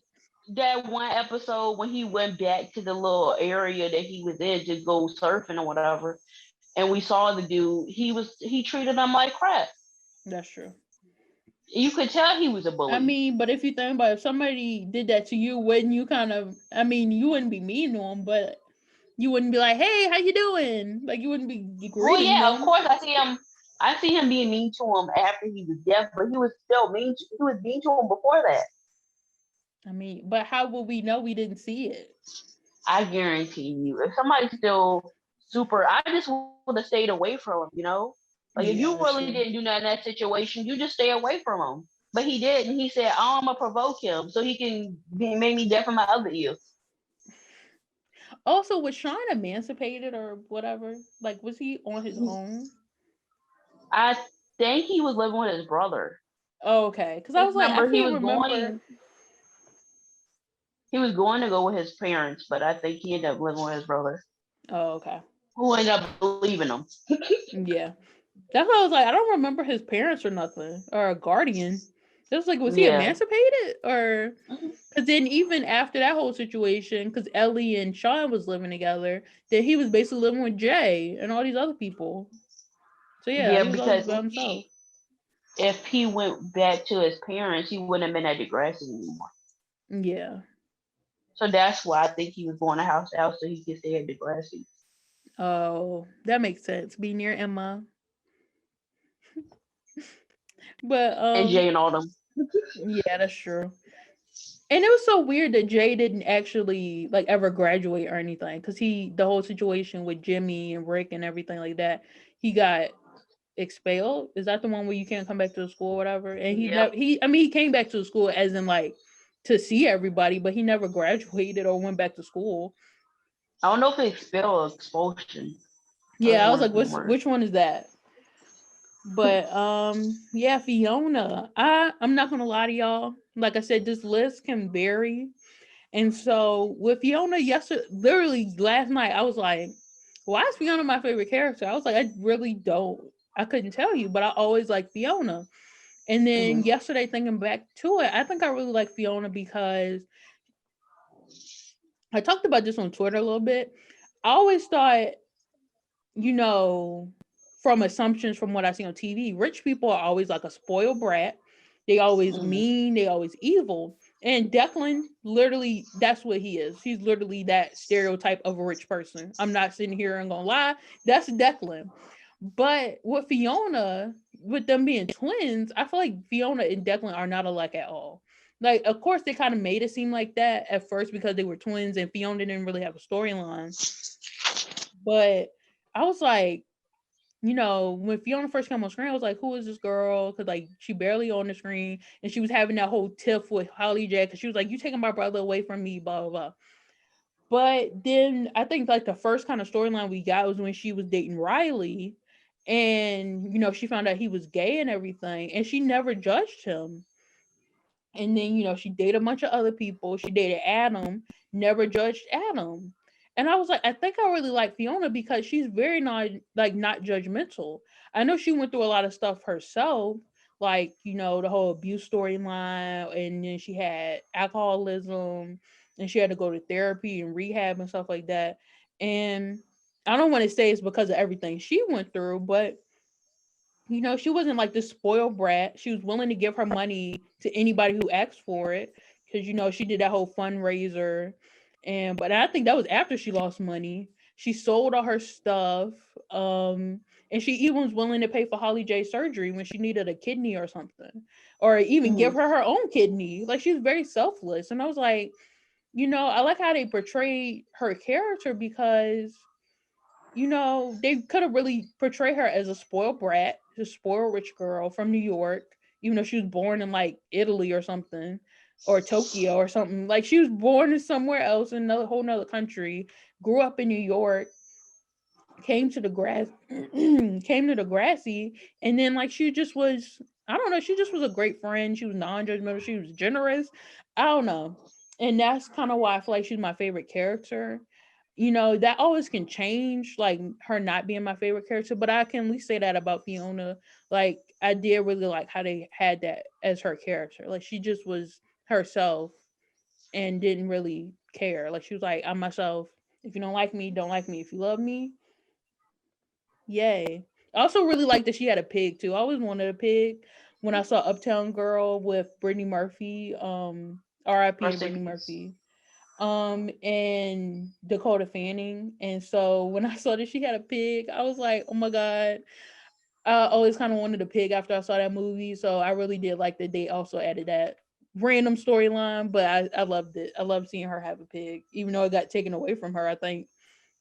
that one episode when he went back to the little area that he was in to go surfing or whatever, and we saw the dude, he treated him like crap. that's true. You could tell he was a I bully. mean, but if you think about it, if somebody did that to you, wouldn't you kind of? I mean, you wouldn't be mean to them, but you wouldn't be like, "Hey, how you doing?" Like you wouldn't be Well, greeting yeah, of them. course I see him. I see him being mean to him after he was deaf, but he was still he was mean to him before that. I mean, but how will we know we didn't see it? I guarantee you, if somebody's still super, I just would have stayed away from him. Like if you Yeah, really that's didn't true. do that in that situation, you just stay away from him. But he did, and he said, "Oh, I'm gonna provoke him so he can make me deaf in my other ear." Also, was Sean emancipated or whatever? Like, was he on his own? I think he was living with his brother. Oh, okay, because I Because was like, I remember, can't remember. he was going to go with his parents, but I think he ended up living with his brother, Oh, okay. who ended up believing him. Yeah. That's why I was like, I don't remember his parents or nothing or a guardian. It was like, was he Yeah. emancipated or? Mhm. Because then even after that whole situation, because Ellie and Sean was living together, then he was basically living with Jay and all these other people. So yeah, Yeah, he was always because by himself. if he went back to his parents, he wouldn't have been at Degrassi anymore. Yeah. So that's why I think he was going to house so he could stay at Degrassi Oh, that makes sense. Be near Emma. But and Jay and all them. yeah, that's true. And it was so weird that Jay didn't actually like ever graduate or anything because the whole situation with Jimmy and Rick and everything like that, he got expelled. Is that the one where you can't come back to the school or whatever? And he Yep. never I mean he came back to the school as in like to see everybody, but he never graduated or went back to school. I don't know if it's expel or expulsion. That was Yeah, I one was of like, them what's words. which one is that? But yeah, Fiona. I'm not gonna lie to y'all. Like I said, this list can vary. And so with Fiona, yesterday, literally last night, I was like, why is Fiona my favorite character? I was like, I really don't. I couldn't tell you, but I always like Fiona. And then Hmm. yesterday, thinking back to it, I think I really like Fiona because I talked about this on Twitter a little bit. I always thought, you know, from assumptions from what I see on TV, rich people are always like a spoiled brat. They always Hmm. mean, they always evil. And Declan, literally, that's what he is. He's literally that stereotype of a rich person. I'm not sitting here and gonna lie. That's Declan. But with Fiona, with them being twins, I feel like Fiona and Declan are not alike at all. Like, of course, they kind of made it seem like that at first because they were twins and Fiona didn't really have a storyline. But I was like, when Fiona first came on screen, I was like, "Who is this girl?" Because like she barely on the screen, and she was having that whole tiff with Holly Jack, because she was like, "You taking my brother away from me?" Blah blah blah. But then I think like the first kind of storyline we got was when she was dating Riley, and she found out he was gay and everything, and she never judged him. And then, she dated a bunch of other people. She dated Adam, never judged Adam. And I was like, I think I really like Fiona because she's very not judgmental. I know she went through a lot of stuff herself, like, the whole abuse storyline, and then she had alcoholism, and she had to go to therapy and rehab and stuff like that. And I don't want to say it's because of everything she went through, but she wasn't like this spoiled brat. She was willing to give her money to anybody who asked for it because she did that whole fundraiser, but I think that was after she lost money. She sold all her stuff, and she even was willing to pay for Holly J surgery when she needed a kidney or something, or even Hmm. give her own kidney. Like she was very selfless, and I was like, I like how they portrayed her character because they could have really portrayed her as a spoiled brat, a spoiled rich girl from New York, even though she was born in like Italy or something, or Tokyo or something. Like she was born in somewhere else in another whole nother country, grew up in New York, came to the grass came to the grassy, and then like she just was, I don't know, she just was a great friend. She was non-judgmental, she was generous. I don't know. And that's kind of why I feel like she's my favorite character. That always can change, like her not being my favorite character, but I can at least say that about Fiona. Like I did really like how they had that as her character. Like she just was herself and didn't really care. Like she was like, I'm myself. If you don't like me, don't like me. If you love me, yay. I also really like that she had a pig too. I always wanted a pig when I saw Uptown Girl with Brittany Murphy, R.I.P. to Rest in Brittany peace. Murphy, and Dakota Fanning. And so when I saw that she had a pig, I was like, oh my god. I always kind of wanted a pig after I saw that movie, so I really did like that they also added that random storyline. But I loved it. I loved seeing her have a pig, even though it got taken away from her. I think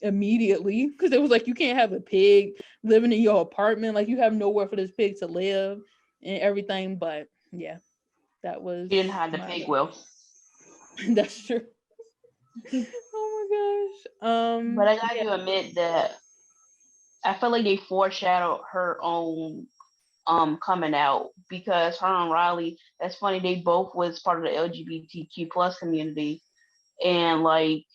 immediately because it was like you can't have a pig living in your apartment. Like you have nowhere for this pig to live and everything. But yeah, that She didn't was hide the my pig love. well. That's true. Oh my gosh. But I got Yeah, to admit that I feel like they foreshadowed her own coming out because her and Riley, that's funny, they both was part of the LGBTQ plus community. And like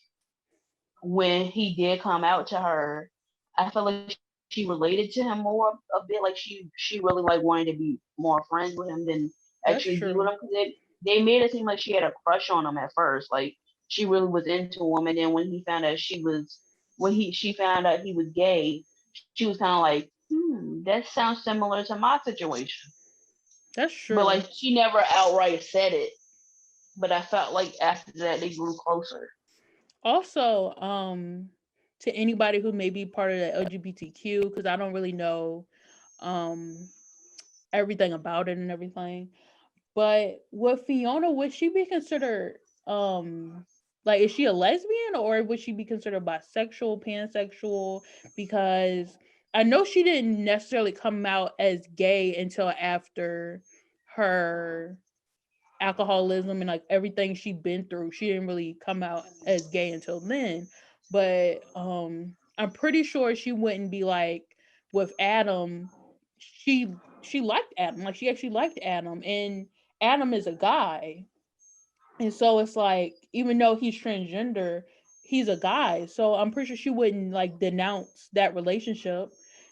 when he did come out to her, I felt like she related to him more a bit. Like she really like wanted to be more friends with him than that's actually be with him true. because they made it seem like she had a crush on him at first. Like she really was into him, and then when he found out she found out he was gay, she was kind of like, that sounds similar to my situation. That's But true. like she never outright said it. But I felt like after that they grew closer. Also, to anybody who may be part of the LGBTQ, because I don't really know um everything about it and everything. But with Fiona, would she be considered like is she a lesbian or would she be considered bisexual, pansexual? Because I know she didn't necessarily come out as gay until after her alcoholism and like everything she'd been through. She didn't really come out as gay until then. But I'm pretty sure she wouldn't be like with Adam. She liked Adam. Like she actually liked Adam. And Adam is a guy. And so it's like, even though he's transgender, he's a guy. So I'm pretty sure she wouldn't like denounce that relationship.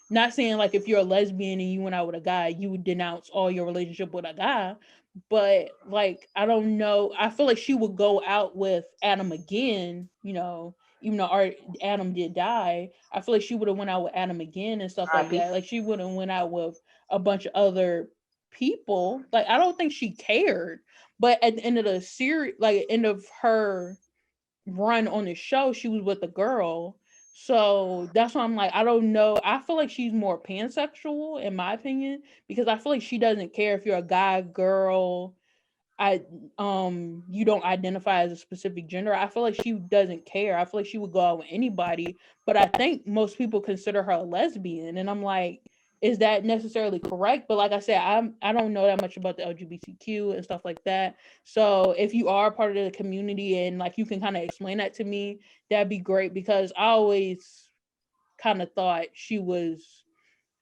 Not saying like if you're a lesbian and you went out with a guy, you would denounce all your relationship with a guy. But like, I don't know. I feel like she would go out with Adam again, even though Adam did die. I feel like she would have went out with Adam again and stuff like R.I.P. that. Like she would have went out with a bunch of other people. Like I don't think she cared, but at the end of the series, like end of her run on the show, she was with a girl. So that's why I'm like, I don't know. I feel like she's more pansexual, in my opinion, because I feel like she doesn't care if you're a guy, girl, I you don't identify as a specific gender. I feel like she doesn't care. I feel like she would go out with anybody, but I think most people consider her a lesbian and I'm like, is that necessarily correct? But like I said, I don't know that much about the LGBTQ and stuff like that. So if you are part of the community and like you can kind of explain that to me, that'd be great because I always kind of thought she was,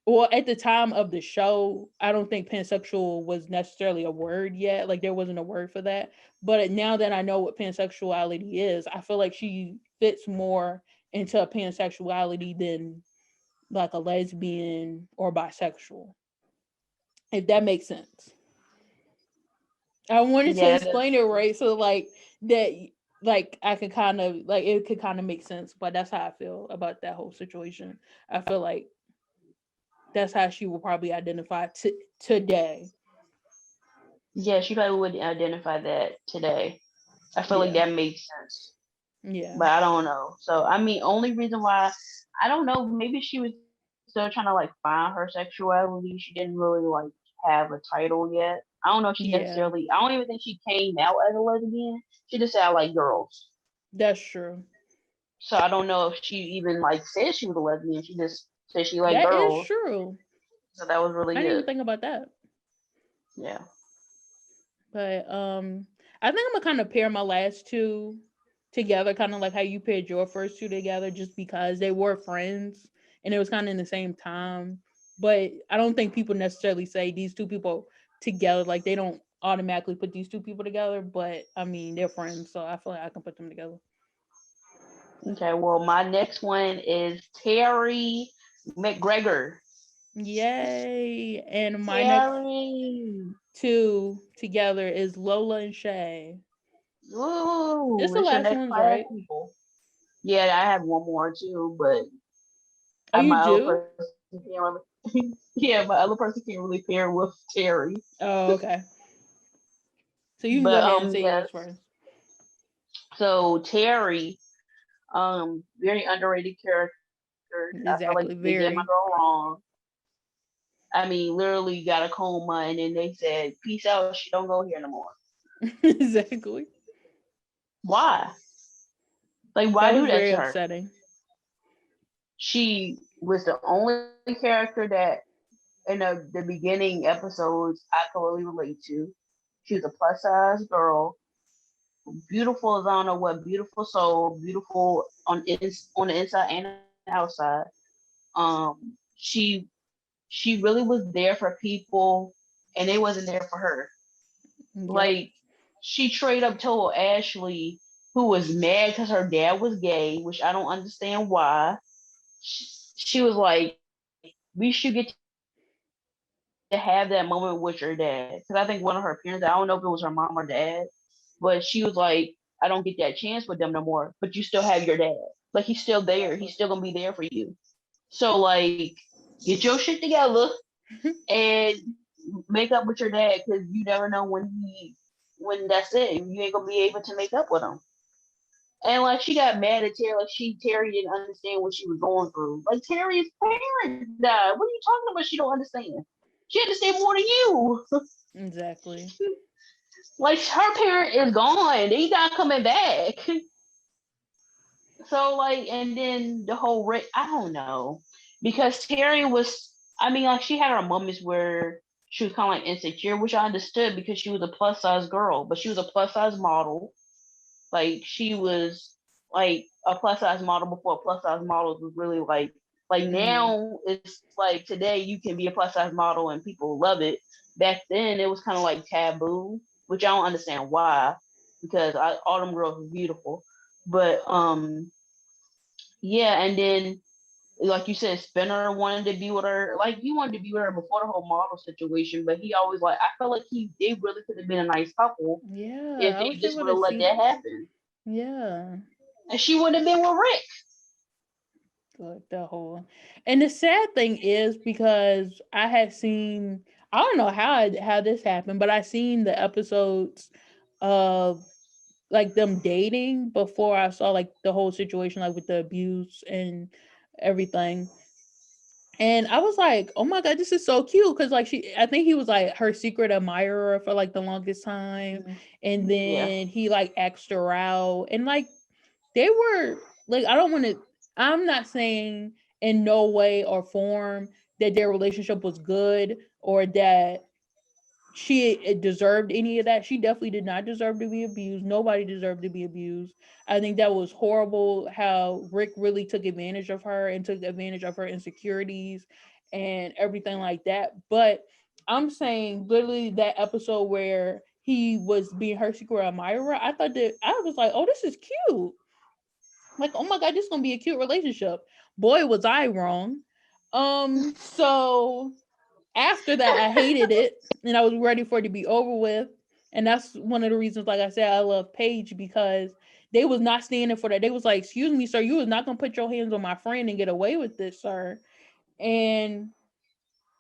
well, at the time of the show, I don't think pansexual was necessarily a word yet. Like there wasn't a word for that. But now that I know what pansexuality is, I feel like she fits more into a pansexuality than like a lesbian or bisexual. If that makes sense. I wanted to Yeah, explain it right so like that like I could kind of like it could kind of make sense, but that's how I feel about that whole situation. I feel like that's how she will probably identify today. yeah, she probably would identify that today. I feel like Yeah. that makes sense, Yeah. but I don't know. So I mean, only reason why I don't know, maybe she was still trying to like find her sexuality. She didn't really like have a title yet. I don't know if she necessarily. Yeah. I don't even think she came out as a lesbian. She just said I like girls. That's true. So I don't know if she even like said she was a lesbian. She just said she liked That is girls. true. So that was really I didn't even it. think about that. Yeah. But I think I'm gonna kind of pair my last two together, kind of like how you paired your first two together, just because they were friends and it was kind of in the same time. But I don't think people necessarily say these two people together. Like they don't automatically put these two people together. But I mean, they're friends, so I feel like I can put them together. Okay. Well, my next one is Terry McGregor. Yay! And my next Terry. two together is Lola and Shay. It's Ooh, the it's your last next ones, class, right? people. Yeah, I have one more too, but Oh, you my other do? person can't really. Yeah, my other person can't really pair with Terry. Oh, okay. So you can But go ahead and say yes. yours first. So Terry, very underrated character. I feel like they did my girl Exactly. wrong. Very. I mean, literally got a coma, and then they said, "Peace out. She don't go here no more." Exactly. Why? Like, That why was do that very to her? upsetting. She was the only character that in the beginning episodes I could really relate to. She was a plus size girl, beautiful as I don't know what, beautiful soul, beautiful on the inside and outside. She she really was there for people, and they wasn't there for her. Yep. Like, she straight up told Ashley, who was mad because her dad was gay, which I don't understand why. She was like, "We should get to have that moment with your dad," because I think one of her parents, I don't know if it was her mom or dad, but she was like, "I don't get that chance with them no more, but you still have your dad. Like, he's still there. He's still gonna be there for you." So like, get your shit together and make up with your dad, because you never know when that's it. You ain't gonna be able to make up with him. And like, she got mad at Terry, like Terry didn't understand what she was going through. Like, Terry's parents died. What are you talking about? She don't understand. She understand more than you. Exactly. Like, her parent is gone. They not coming back. So like, and then the whole I don't know, because Terry was. I mean, like, she had her moments where she was kind of like insecure, which I understood because she was a plus size girl, but she was a plus size model. Like, she was like a plus size model before plus size models was really like Hmm. now it's like today you can be a plus size model and people love it. Back then it was kind of like taboo, which I don't understand why, because all them girls were beautiful. But yeah, and then like you said, Spinner wanted to be with her. Like, he wanted to be with her before the whole model situation, but he always like, I felt like they really could have been a nice couple if Yeah, I they wish they just would would have have let seen. that happen. Yeah. And she would have been with Rick. Like the whole, and the sad thing is because I had seen, I don't know how this happened, but I seen the episodes of like them dating before I saw like the whole situation, like with the abuse and everything. And I was like, oh my god, this is so cute. Cause like I think he was like her secret admirer for like the longest time. And Yeah. then he like asked her out. And like they were like, I don't want to, I'm not saying in no way or form that their relationship was good or that she deserved any of that. She definitely did not deserve to be abused. Nobody deserved to be abused. I think that was horrible how Rick really took advantage of her and took advantage of her insecurities and everything like that. But I'm saying literally that episode where he was being her secret admirer, I thought that I was like, oh, this is cute. Like, oh my god, this is gonna be a cute relationship. Boy, was I wrong. So after that, I hated it and I was ready for it to be over with. And that's one of the reasons, like I said, I love Paige because they was not standing for that. They was like, "Excuse me, sir, you was not gonna put your hands on my friend and get away with this, sir." And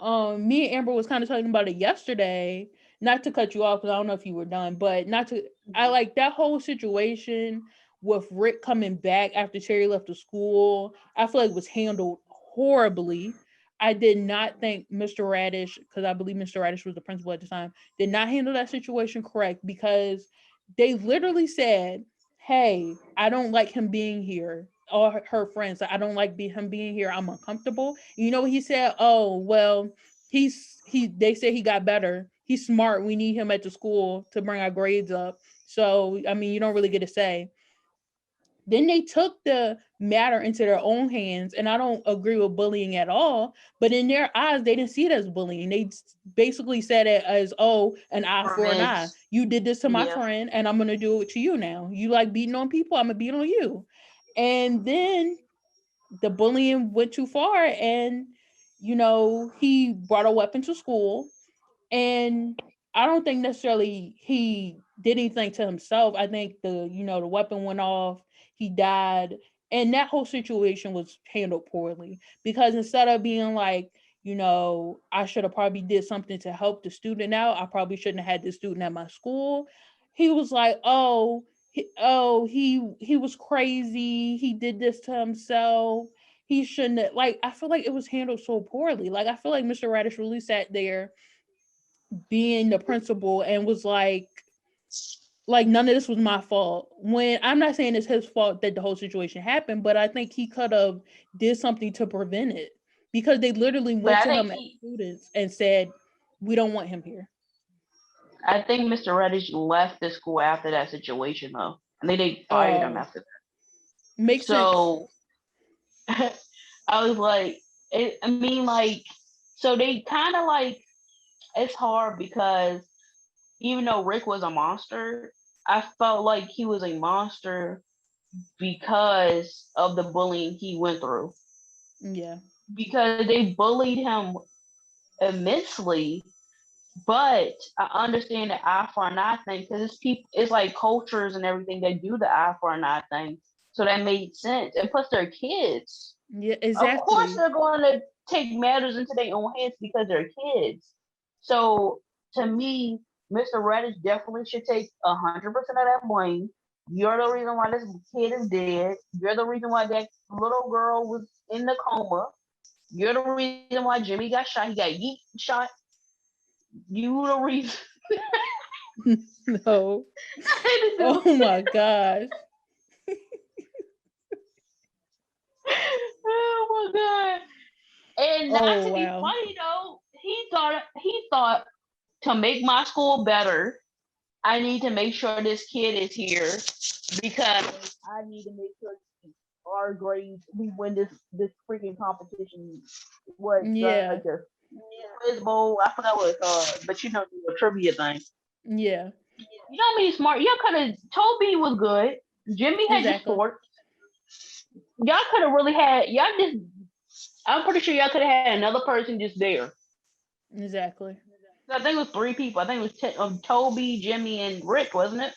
me and Amber was kind of talking about it yesterday. Not to cut you off because I don't know if you were done, but not to. I like that whole situation with Rick coming back after Cherry left the school. I feel like it was handled horribly. I did not think Mr. Radish, because I believe Mr. Radish was the principal at the time, did not handle that situation correct because they literally said, "Hey, I don't like him being here." All her friends, I don't like him being here. I'm uncomfortable. You know what he said? Oh well, he. They said he got better. He's smart. We need him at the school to bring our grades up. So I mean, you don't really get to say. Then they took the matter into their own hands, and I don't agree with bullying at all. But in their eyes, they didn't see it as bullying. They basically said it as, "Oh, an eye for an eye. Revenge. You did this to my Yeah. friend, and I'm gonna do it to you now. You like beating on people, I'm gonna beat on you." And then the bullying went too far, and he brought a weapon to school, and I don't think necessarily he did anything to himself. I think the weapon went off, he died, and that whole situation was handled poorly because instead of being like, I should have probably did something to help the student out. I probably shouldn't have had this student at my school. He was like, oh, he was crazy. He did this to himself. he shouldn't have, like, I feel like it was handled so poorly. Like, I feel like Mr. Radish really sat there being the principal and was like none of this was my fault. When I'm not saying it's his fault that the whole situation happened, but I think he could have did something to prevent it, because they literally But went I to think him as he, students and said, "We don't want him here." I think Mr. Reddish left the school after that situation though. I think they fired him Oh, after that. makes sense. So I was like, I mean, like, so they kind of like, it's hard because even though Rick was a monster, I felt like he was a monster because of the bullying he went through. Yeah. Because they bullied him immensely, but I understand the eye for an eye thing because it's people, it's like cultures and everything that do the eye for an eye thing. So that made sense. And plus, they're kids. Yeah, Of course, exactly. they're going to take matters into their own hands because they're kids. So to me, Mr. Reddish definitely should take 100% of that blame. You're the reason why this kid is dead. You're the reason why that little girl was in the coma. You're the reason why Jimmy got shot. He got yeet shot. You the reason. No. I had to do. Oh my gosh. Oh my god! And not Oh to be wow. funny though, he thought to make my school better, I need to make sure this kid is here because I need to make sure our grades we win this freaking competition. What like Yeah. the quiz bowl? I forgot what it's called, but you know the trivia thing. Yeah. You know what I mean? Smart. Y'all could have. Toby was good. Jimmy had the Exactly. sport. Y'all could have really had. Y'all just. I'm pretty sure y'all could have had another person just there. Exactly. I think it was three people. I think it was Toby, Jimmy, and Rick, wasn't it?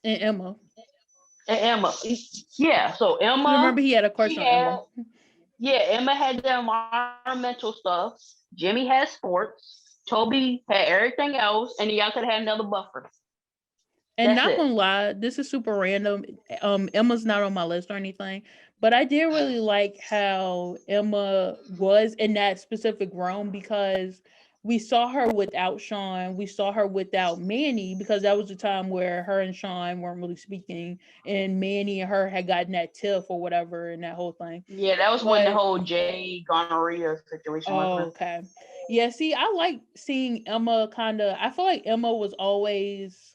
And Emma. And Emma. Yeah. So Because remember Emma, he had a crush she on Emma. had. Yeah, Emma had the environmental stuff. Jimmy had sports. Toby had everything else, and y'all could have had another buffer. And That's not it. gonna lie, this is super random. Emma's not on my list or anything, but I did really like how Emma was in that specific room, because we saw her without Sean, we saw her without Manny, because that was the time where her and Sean weren't really speaking, and Manny and her had gotten that tiff or whatever, and that whole thing. Yeah, that was when the But whole Jay gonorrhea situation, wasn't it? oh, okay. Yeah, see, I like seeing Emma kind of. I feel like Emma was always.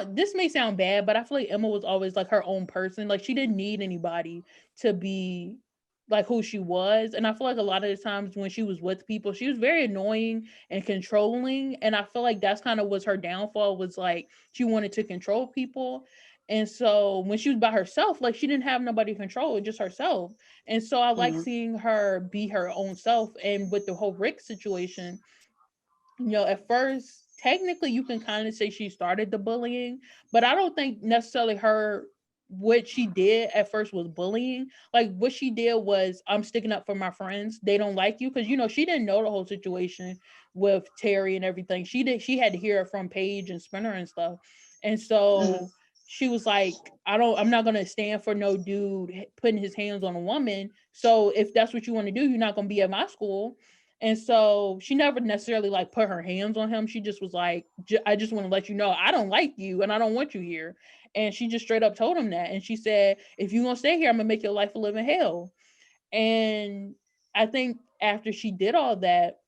This may sound bad, but I feel like Emma was always like her own person. Like she didn't need anybody to be like who she was. And I feel like a lot of the times when she was with people, she was very annoying and controlling. And I feel like that's kind of was her downfall, was like she wanted to control people. And so when she was by herself, like she didn't have nobody to control, just herself. And so I like Mm-hmm. seeing her be her own self. And with the whole Rick situation, at first, technically, you can kind of say she started the bullying, but I don't think necessarily what she did at first was bullying. Like what she did was, I'm sticking up for my friends. They don't like you, because she didn't know the whole situation with Terry and everything. She had to hear it from Paige and Spinner and stuff, and Mm-hmm. so she was like, I'm not gonna stand for no dude putting his hands on a woman. So if that's what you want to do, you're not gonna be at my school. And so she never necessarily like put her hands on him. She just was like, I just want to let you know I don't like you and I don't want you here. And she just straight up told him that. And she said, if you gonna stay here, I'm gonna make your life a living hell. And I think after she did all that,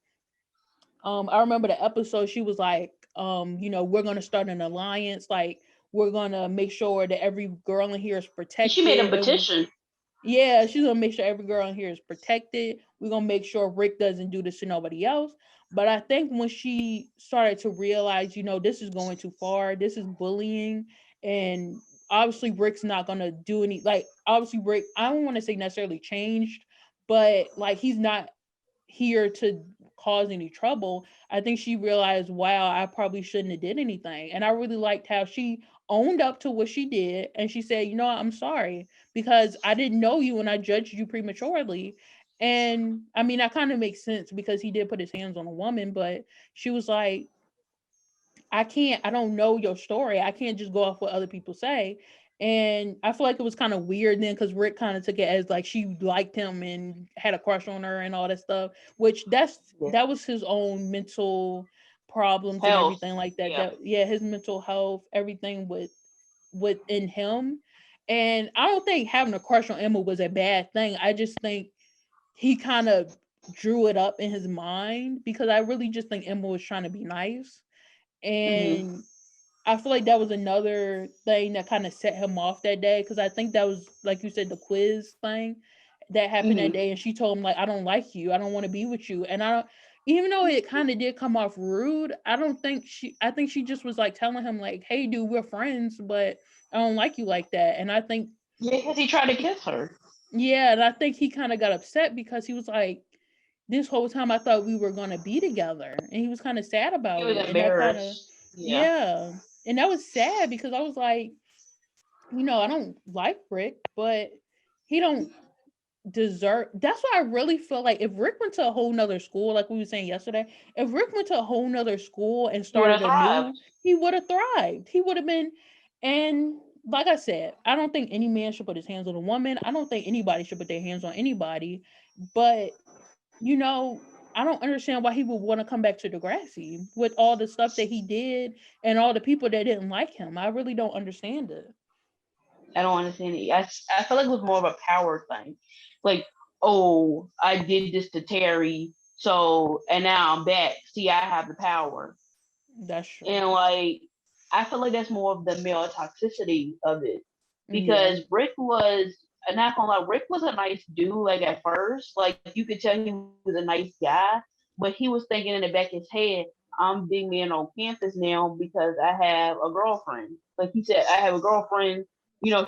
I remember the episode. She was like, we're gonna start an alliance. Like we're gonna make sure that every girl in here is She made a protected. petition. Yeah, she's gonna make sure every girl in here is protected. We're gonna make sure Rick doesn't do this to nobody else. But I think when she started to realize, this is going too far, this is bullying, and obviously Rick's not gonna do any, like, obviously Rick, I don't want to say necessarily changed, but like he's not here to cause any trouble. I think she realized, wow, I probably shouldn't have did anything. And I really liked how she owned up to what she did, and she said, I'm sorry, because I didn't know you and I judged you prematurely. And I mean, that kind of makes sense because he did put his hands on a woman, but she was like, I don't know your story. I can't just go off what other people say. And I feel like it was kind of weird then because Rick kind of took it as like she liked him and had a crush on her and all that stuff, which Yeah. that was his own mental problems and Health. everything like that. Yeah. That yeah, his mental health, everything within him. And I don't think having a crush on Emma was a bad thing. I just think he kind of drew it up in his mind because I really just think Emma was trying to be nice. Hmm. And I feel like that was another thing that kind of set him off that day because I think that was like you said the quiz thing that happened that Hmm. day, and she told him like I don't like you, I don't want to be with you, and I don't. Even though it kind of did come off rude, I don't think she. I think she just was like telling him like, "Hey, dude, we're friends, but I don't like you like that." And I think, Yeah, because he tried to kiss her. yeah, and I think he kind of got upset because he was like, "This whole time I thought we were gonna be together," and he was kind of sad He about was it, and that kind of, embarrassed. Yeah. yeah, and that was sad because I was like, I don't like Rick, but he don't deserve. That's why I really feel like if Rick went to a whole nother school, like we were saying yesterday, if Rick went to a whole nother school and He would have started thrived. anew, he would have thrived. He would have been, and like I said, I don't think any man should put his hands on a woman. I don't think anybody should put their hands on anybody. But you know, I don't understand why he would want to come back to Degrassi with all the stuff that he did and all the people that didn't like him. I really don't understand it. I don't understand it. I feel like it was more of a power thing. Like, oh, I did this to Terry, so and now I'm back. See, I have the power. That's true. And like I feel like that's more of the male toxicity of it. Yeah, Because Rick was not gonna lie, Rick was a nice dude, like at first. Like you could tell he was a nice guy, but he was thinking in the back of his head, I'm being man on campus now because I have a girlfriend. Like he said, I have a girlfriend,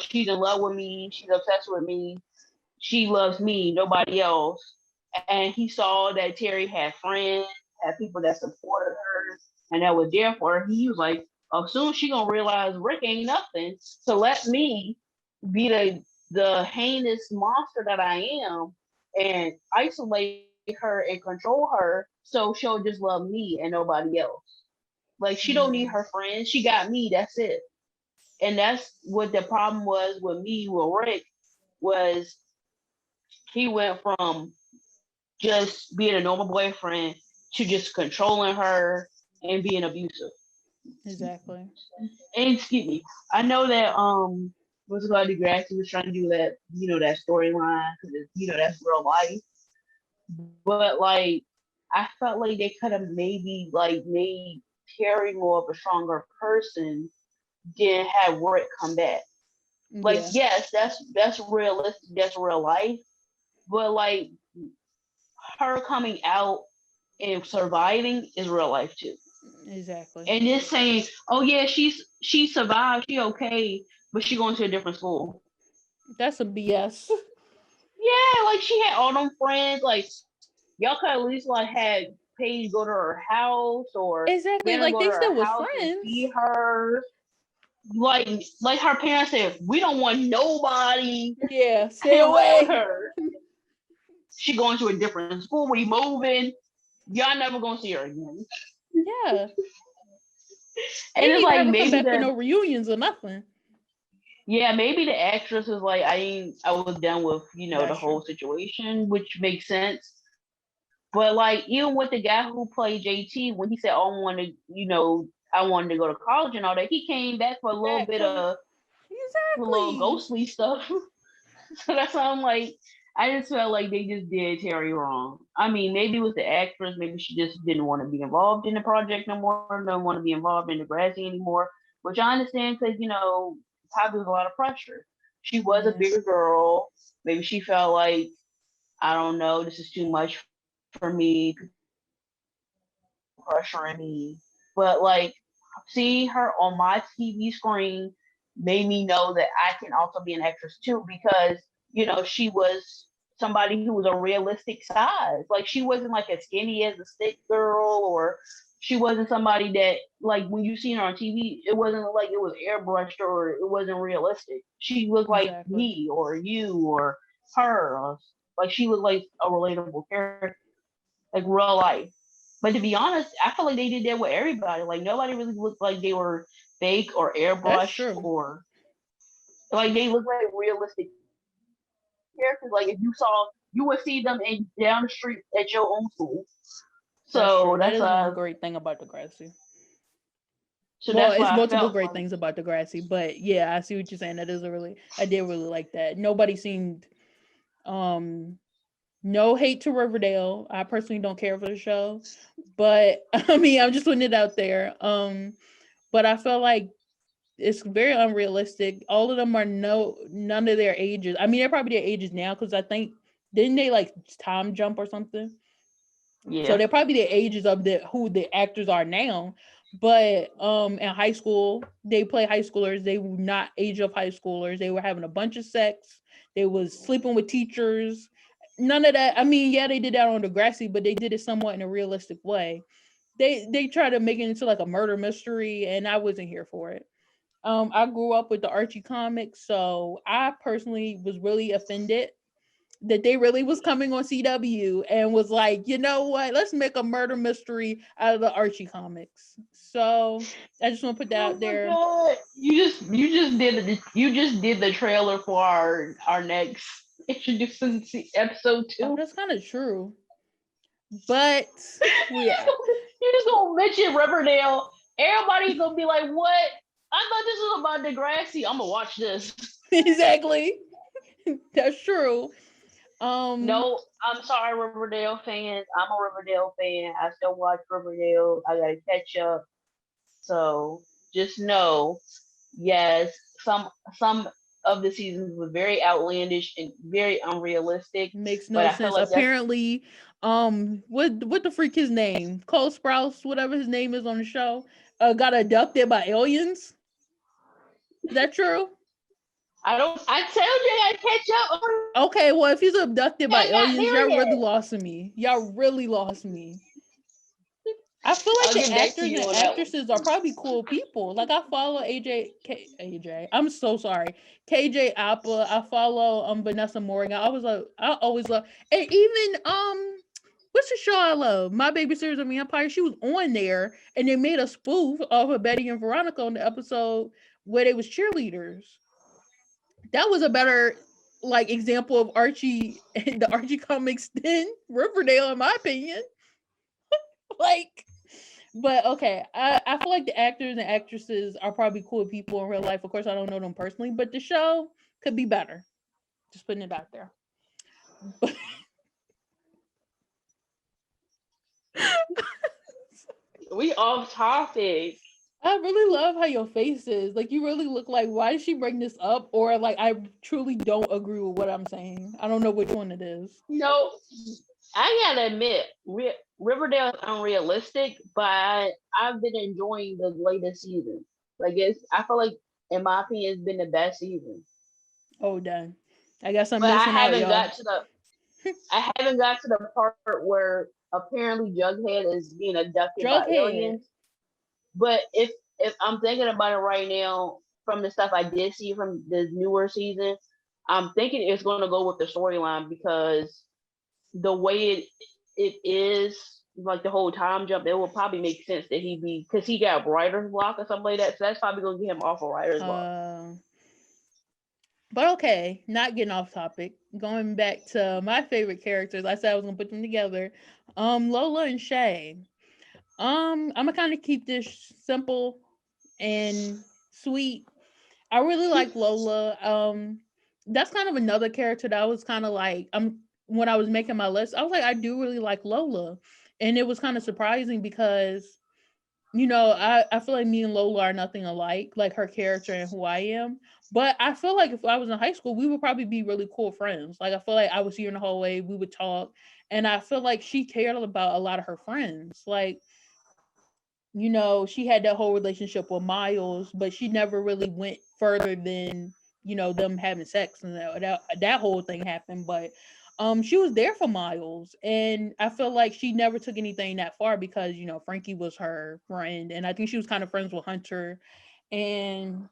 she's in love with me, she's obsessed with me, she loves me, nobody else. And he saw that Terry had friends, had people that supported her, and that was there for her. He was like, oh, soon she gonna realize Rick ain't nothing. So let me be the heinous monster that I am and isolate her and control her so she'll just love me and nobody else. Like she don't need her yeah, friends. She got me, that's it. And that's what the problem was with me with Rick was he went from just being a normal boyfriend to just controlling her and being abusive. exactly. And excuse me, I know that what's it called, Degrassi was trying to do that, that storyline because that's real life. But like, I felt like they could have maybe like made Terry more of a stronger person than have Rick come back. Like, Yeah, yes, that's realistic, that's real life, but like her coming out and surviving is real life too. exactly. And just saying, oh yeah, she survived, she okay, but she going to a different school. That's some BS. Yeah, like she had all them friends. Like y'all could at least like had Paige go to her house or Exactly. Banner Like go to they her still was house and see friends. her. Like her parents said, we don't want nobody Yeah, stay hanging around away. her. She going to a different school. We moving. Y'all never gonna see her again. Yeah, they And ain't it's even like ever come maybe back for the no reunions or nothing. yeah, maybe the actress was like, I was done with, the That's whole true. situation, which makes sense. But like, even with the guy who played JT, when he said, "Oh, I wanted to go to college and all that," he came back for a little Back bit for of a little exactly. ghostly stuff. So that's why I'm like, I just felt like they just did Terry wrong. I mean, maybe it was the actress, maybe she just didn't want to be involved in the project no more, don't want to be involved in the Degrassi anymore, which I understand because probably was a lot of pressure. She was a Yeah, bigger girl. Maybe she felt like, I don't know, this is too much for me. People pressuring me, but like seeing her on my TV screen made me know that I can also be an actress too because she was somebody who was a realistic size. Like she wasn't like as skinny as a stick girl, or she wasn't somebody that like when you seen her on TV, it wasn't like it was airbrushed or it wasn't realistic. She looked like exactly. me or you or her. Or, like she looked like a relatable character, like real life. But to be honest, I feel like they did that with everybody. Like nobody really looked like they were fake or That's airbrushed true. or Like they look like realistic characters. Like if you saw, you would see them in down the street at your own school. That's So true. That that's is one great thing about Degrassi. Well, it's why I multiple felt great from. things about Degrassi, but yeah, I see what you're saying. That is a really, I did really like that. Nobody seemed, um, no hate to Riverdale. I personally don't care for the show, but I mean, I'm just putting it out there. But I feel like it's very unrealistic. All of them are none of their ages. I mean, they're probably their ages now because I think didn't they like time jump or something? So Yeah. they're probably the ages of the who the actors are now. But in high school, they play high schoolers. They were not age of high schoolers. They were having a bunch of sex. They was sleeping with teachers. None of that. I mean, yeah, they did that on Degrassi, but they did it somewhat in a realistic way. They try to make it into like a murder mystery, and I wasn't here for it. I grew up with the Archie comics, so I personally was really offended that they really was coming on CW and was like, you know what, let's make a murder mystery out of the Archie comics. So I just want to put that Oh out my there. god! You just did the trailer for our next introducing episode Oh, two. that's kind of true, but yeah, You just gonna mention Riverdale. Everybody gonna be like, "What? I thought this was about Degrassi. I'm gonna watch this." exactly, that's true. Um, No, I'm sorry, Riverdale fans. I'm a Riverdale fan. I still watch Riverdale. I gotta catch up. So just know, yes, some of the seasons were very outlandish and very unrealistic. makes But no I feel sense. like that's Apparently, what the freak his name? Cole Sprouse, whatever his name is on the show, got abducted by aliens. Is that true? I don't. I told you I gotta catch up. Okay, well, if he's abducted by I got aliens, there y'all really yet. lost me. Y'all really lost me. I feel like I'll the get back to actors you and on that one. actresses are probably cool people. Like I follow AJ. I'm so sorry, KJ Appa. I follow Vanessa Morgan. I always love, and even what's the show I love? My Babysitters of the Empire. She was on there, and they made a spoof of Betty and Veronica on the episode where they was cheerleaders. That was a better like example of Archie the Archie comics than Riverdale, in my opinion. Like, but okay, I feel like the actors and actresses are probably cool people in real life. Of course, I don't know them personally, but the show could be better. Just putting it out there. But We off topic. I really love how your face is. Like, you really look like, why did she bring this up? Or like, I truly don't agree with what I'm saying. I don't know which one it is. No, I gotta admit, Riverdale is unrealistic, but I've been enjoying the latest season. Like I feel like, in my opinion, it's been the best season. Oh, dang. I guess I'm But missing out, y'all. I haven't got to the part where apparently Jughead is being abducted by Jughead. aliens. But if I'm thinking about it right now, from the stuff I did see from the newer season, I'm thinking it's going to go with the storyline because the way it is, like the whole time jump, it will probably make sense that he be, because he got writer's block or something like that. So that's probably going to get him off of writer's block. Uh, But okay, not getting off topic. Going back to my favorite characters, I said I was gonna put them together. Lola and Shane. I'm gonna kind of keep this simple and sweet. I really like Lola. That's kind of another character that I was kind of like, when I was making my list, I was like, I do really like Lola, and it was kind of surprising because I feel like me and Lola are nothing alike, like her character and who I am. But I feel like if I was in high school, we would probably be really cool friends. Like I feel like I was here in the hallway, we would talk, and I feel like she cared about a lot of her friends. Like, she had that whole relationship with Miles, but she never really went further than, them having sex and that whole thing happened. But she was there for Miles, and I feel like she never took anything that far because, Frankie was her friend, and I think she was kind of friends with Hunter, and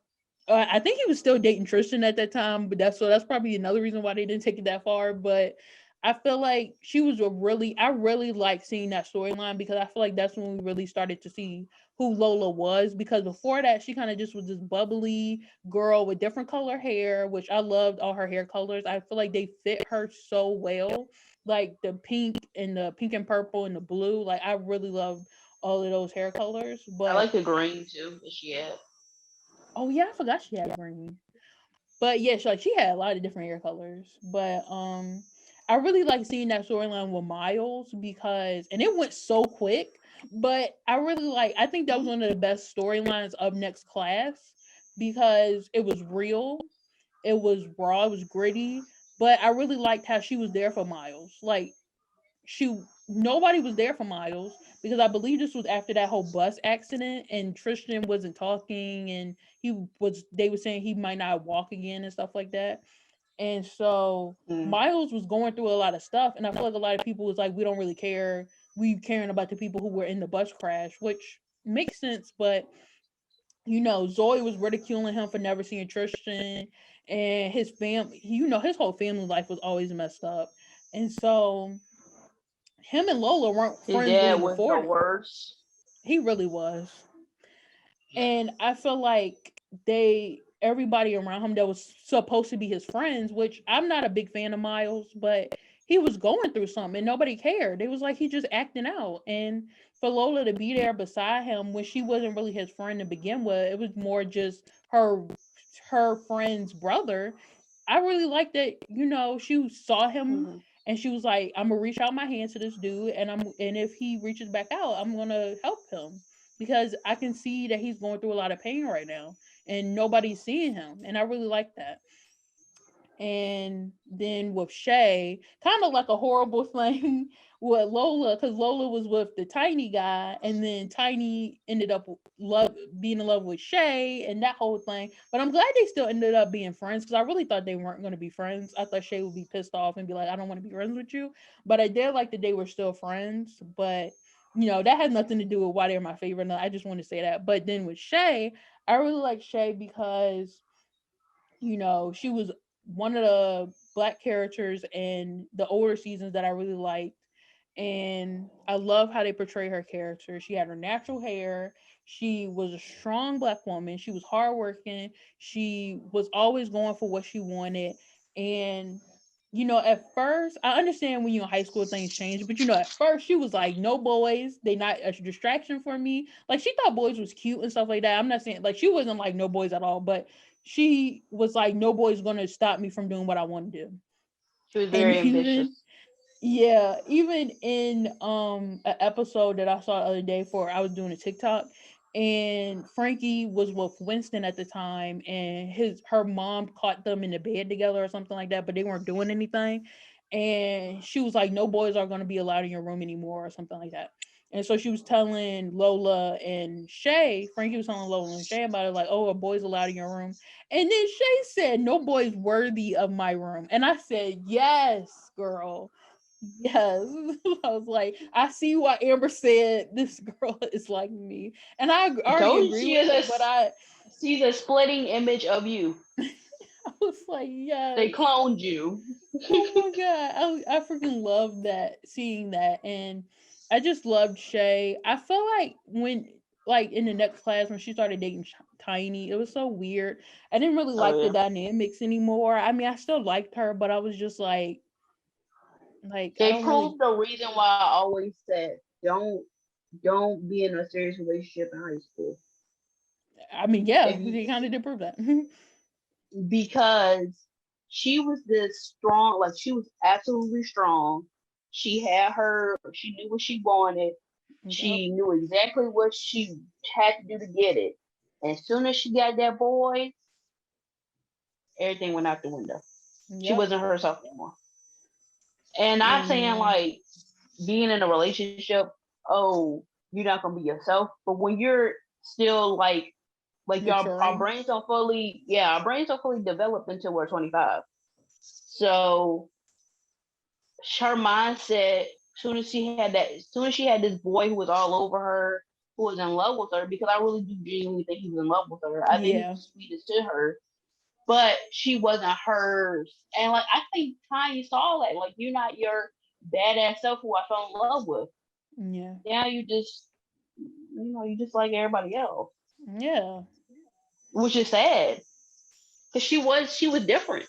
I think he was still dating Tristan at that time, but that's probably another reason why they didn't take it that far. But I feel like she was I really like seeing that storyline because I feel like that's when we really started to see who Lola was, because before that she kind of just was this bubbly girl with different color hair, which I loved all her hair colors. I feel like they fit her so well. Like the pink and purple and the blue. Like I really loved all of those hair colors. I But like the green too that she had. oh yeah, I forgot she had green. But yeah, she had a lot of different hair colors. But I really like seeing that storyline with Miles because and it went so quick. But I really I think that was Mhm. one of the best storylines of next class because it was real, it was raw, it was gritty. But I really liked how she was there for Miles. Like nobody was there for Miles because I believe this was after that whole bus accident and Tristan wasn't talking and they were saying he might not walk again and stuff like that. And so Mm. Miles was going through a lot of stuff and I feel like a lot of people was like, we don't really care. We caring about the people who were in the bus crash, which makes sense, but Zoe was ridiculing him for never seeing Tristan and his family, his whole family life was always messed up. And so him and Lola weren't His friends really dad was the before. worst. He really was. Yeah. And I feel like everybody around him that was supposed to be his friends, which I'm not a big fan of Miles, but he was going through something and nobody cared. It was like he just acting out. And for Lola to be there beside him when she wasn't really his friend to begin with, it was more just her friend's brother. I really liked that, she saw him Hmm. and she was like, I'm gonna reach out my hand to this dude and if he reaches back out, I'm gonna help him because I can see that he's going through a lot of pain right now and nobody's seeing him. And I really like that. And then with Shay, kind of like a horrible thing with Lola, because Lola was with the Tiny guy, and then Tiny ended up being in love with Shay and that whole thing. But I'm glad they still ended up being friends because I really thought they weren't going to be friends. I thought Shay would be pissed off and be like, "I don't want to be friends with you." But I did like that they were still friends. But that had nothing to do with why they're my favorite. I just want to say that. But then with Shay, I really like Shay because she was one of the black characters in the older seasons that I really liked. And I love how they portray her character. She had her natural hair. She was a strong black woman. She was hardworking. She was always going for what she wanted. And at first, I understand when you're in high school things change, but at first she was like, no boys, they not a distraction for me. Like she thought boys was cute and stuff like that. I'm not saying like she wasn't like no boys at all, but she was like, no boy's gonna stop me from doing what I want to do. She was And very even ambitious. even in an episode that I saw the other day for I was doing a TikTok and Frankie was with Winston at the time and her mom caught them in the bed together or something like that, but they weren't doing anything. And she was like, no boys are gonna be allowed in your room anymore or something like that. And so she was telling Lola and Shay, Frankie was telling Lola and Shay about it, like, oh, a boy's allowed in your room. And then Shay said, no boy's worthy of my room. And I said, yes, girl. Yes. I was like, I see why Amber said this girl is like me. And I I already told you agree with it, but she's a splitting image of you. I was like, They yes. cloned you. Oh my god. I freaking love that, seeing that. And I just loved Shay. I feel like when like in the next class when she started dating Tiny, it was so weird. I didn't really Oh like the yeah. dynamics anymore. I mean, I still liked her, but I was just I They don't really. proved the reason why I always said don't be in a serious relationship in high school. I mean, yeah, If you they kind of did prove that. because she was this strong, like she was absolutely strong. She knew what she wanted. Yep. She knew exactly what she had to do to get it. And as soon as she got that boy, everything went out the window. She Yep. wasn't herself anymore. And not saying And like being in a relationship, oh, you're not gonna be yourself. But when you're still like y'all our maturing. brains don't fully our brains don't fully develop until we're 25. So her mindset, as soon as she had this boy who was all over her, who was in love with her, because I really do genuinely think he was in love with her. I think he Yeah. was sweetest to her. but she wasn't hers. And like I think Tanya saw that, like you're not your badass self who I fell in love with. Yeah. Now you just like everybody else, Yeah. which is sad because she was different.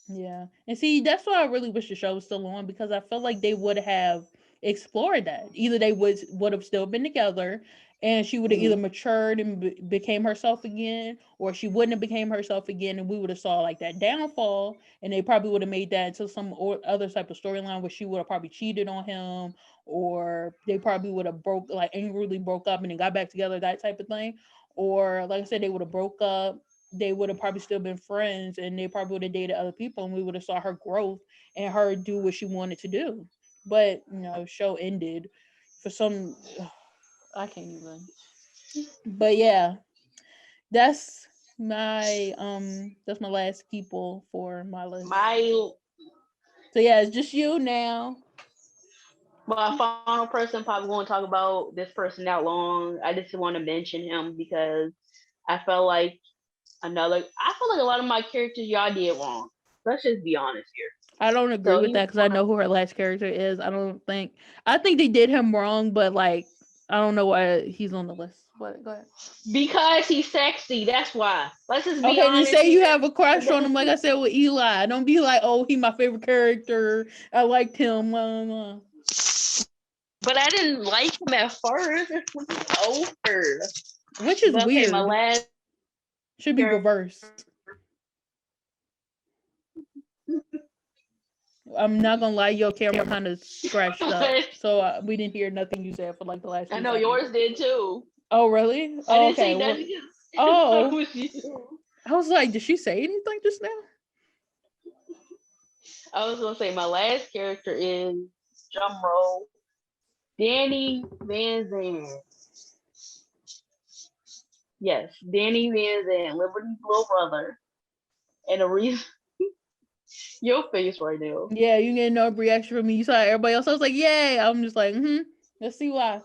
Yeah. And see, that's why I really wish the show was still on, because I felt like they would have explored that. Either they would have still been together and she would have either Hmm. matured and became herself again, or she wouldn't have became herself again and we would have saw like that downfall, and they probably would have made that into some or other type of storyline where she would have probably cheated on him, or they probably would have angrily broke up and then got back together, that type of thing. Or like I said, they would have broke up, they would have probably still been friends and they probably would have dated other people and we would have saw her growth and her do what she wanted to do. But show ended for some I can't even. But yeah, that's that's my last people for my list. My So yeah, it's just you now. my final person probably won't talk about this person that long. I just want to mention him because I felt like I feel like a lot of my characters y'all did wrong. Let's just be honest here. I don't agree So with he's that because I know who her last character is. I think they did him wrong, but like I don't know why he's on the list. But go ahead. because he's sexy. That's why. Let's just be Okay, then honest say you here. have a crush on him, like I said with Eli. Don't be like, oh, he my favorite character. I liked him. But I didn't like him at first. It's over. Which is But okay, my weird. last Should be character. reversed. I'm not gonna lie, your camera kind of scratched up, so we didn't hear nothing you said for like the last I two know seconds. yours did too. Oh, really? I Oh, didn't okay. say Well, nothing. That oh, was you. I was like, did she say anything just now? I was gonna say my last character is drum roll Danny Van Zandt. Yes, Danny Van Zandt, Liberty's little brother. And the reason your face right now. Yeah, you get no reaction from me. You saw everybody else. I was like, yay. I'm just like, let's see why.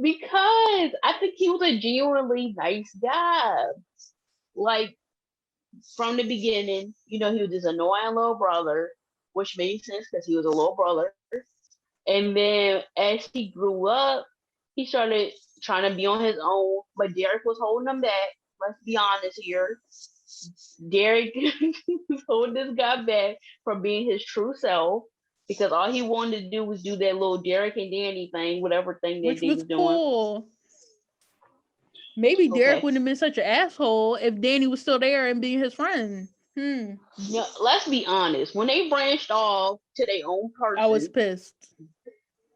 Because I think he was a genuinely nice guy. Like from the beginning, he was this annoying little brother, which made sense because he was a little brother. And then as he grew up, he started trying to be on his own, but Derek was holding him back. Let's be honest here. Derek was holding this guy back from being his true self because all he wanted to do was do that little Derek and Danny thing, whatever thing that Which they was was doing. cool. Maybe Derek Okay. wouldn't have been such an asshole if Danny was still there and being his friend. Yeah, let's be honest. When they branched off to their own I was person, pissed. I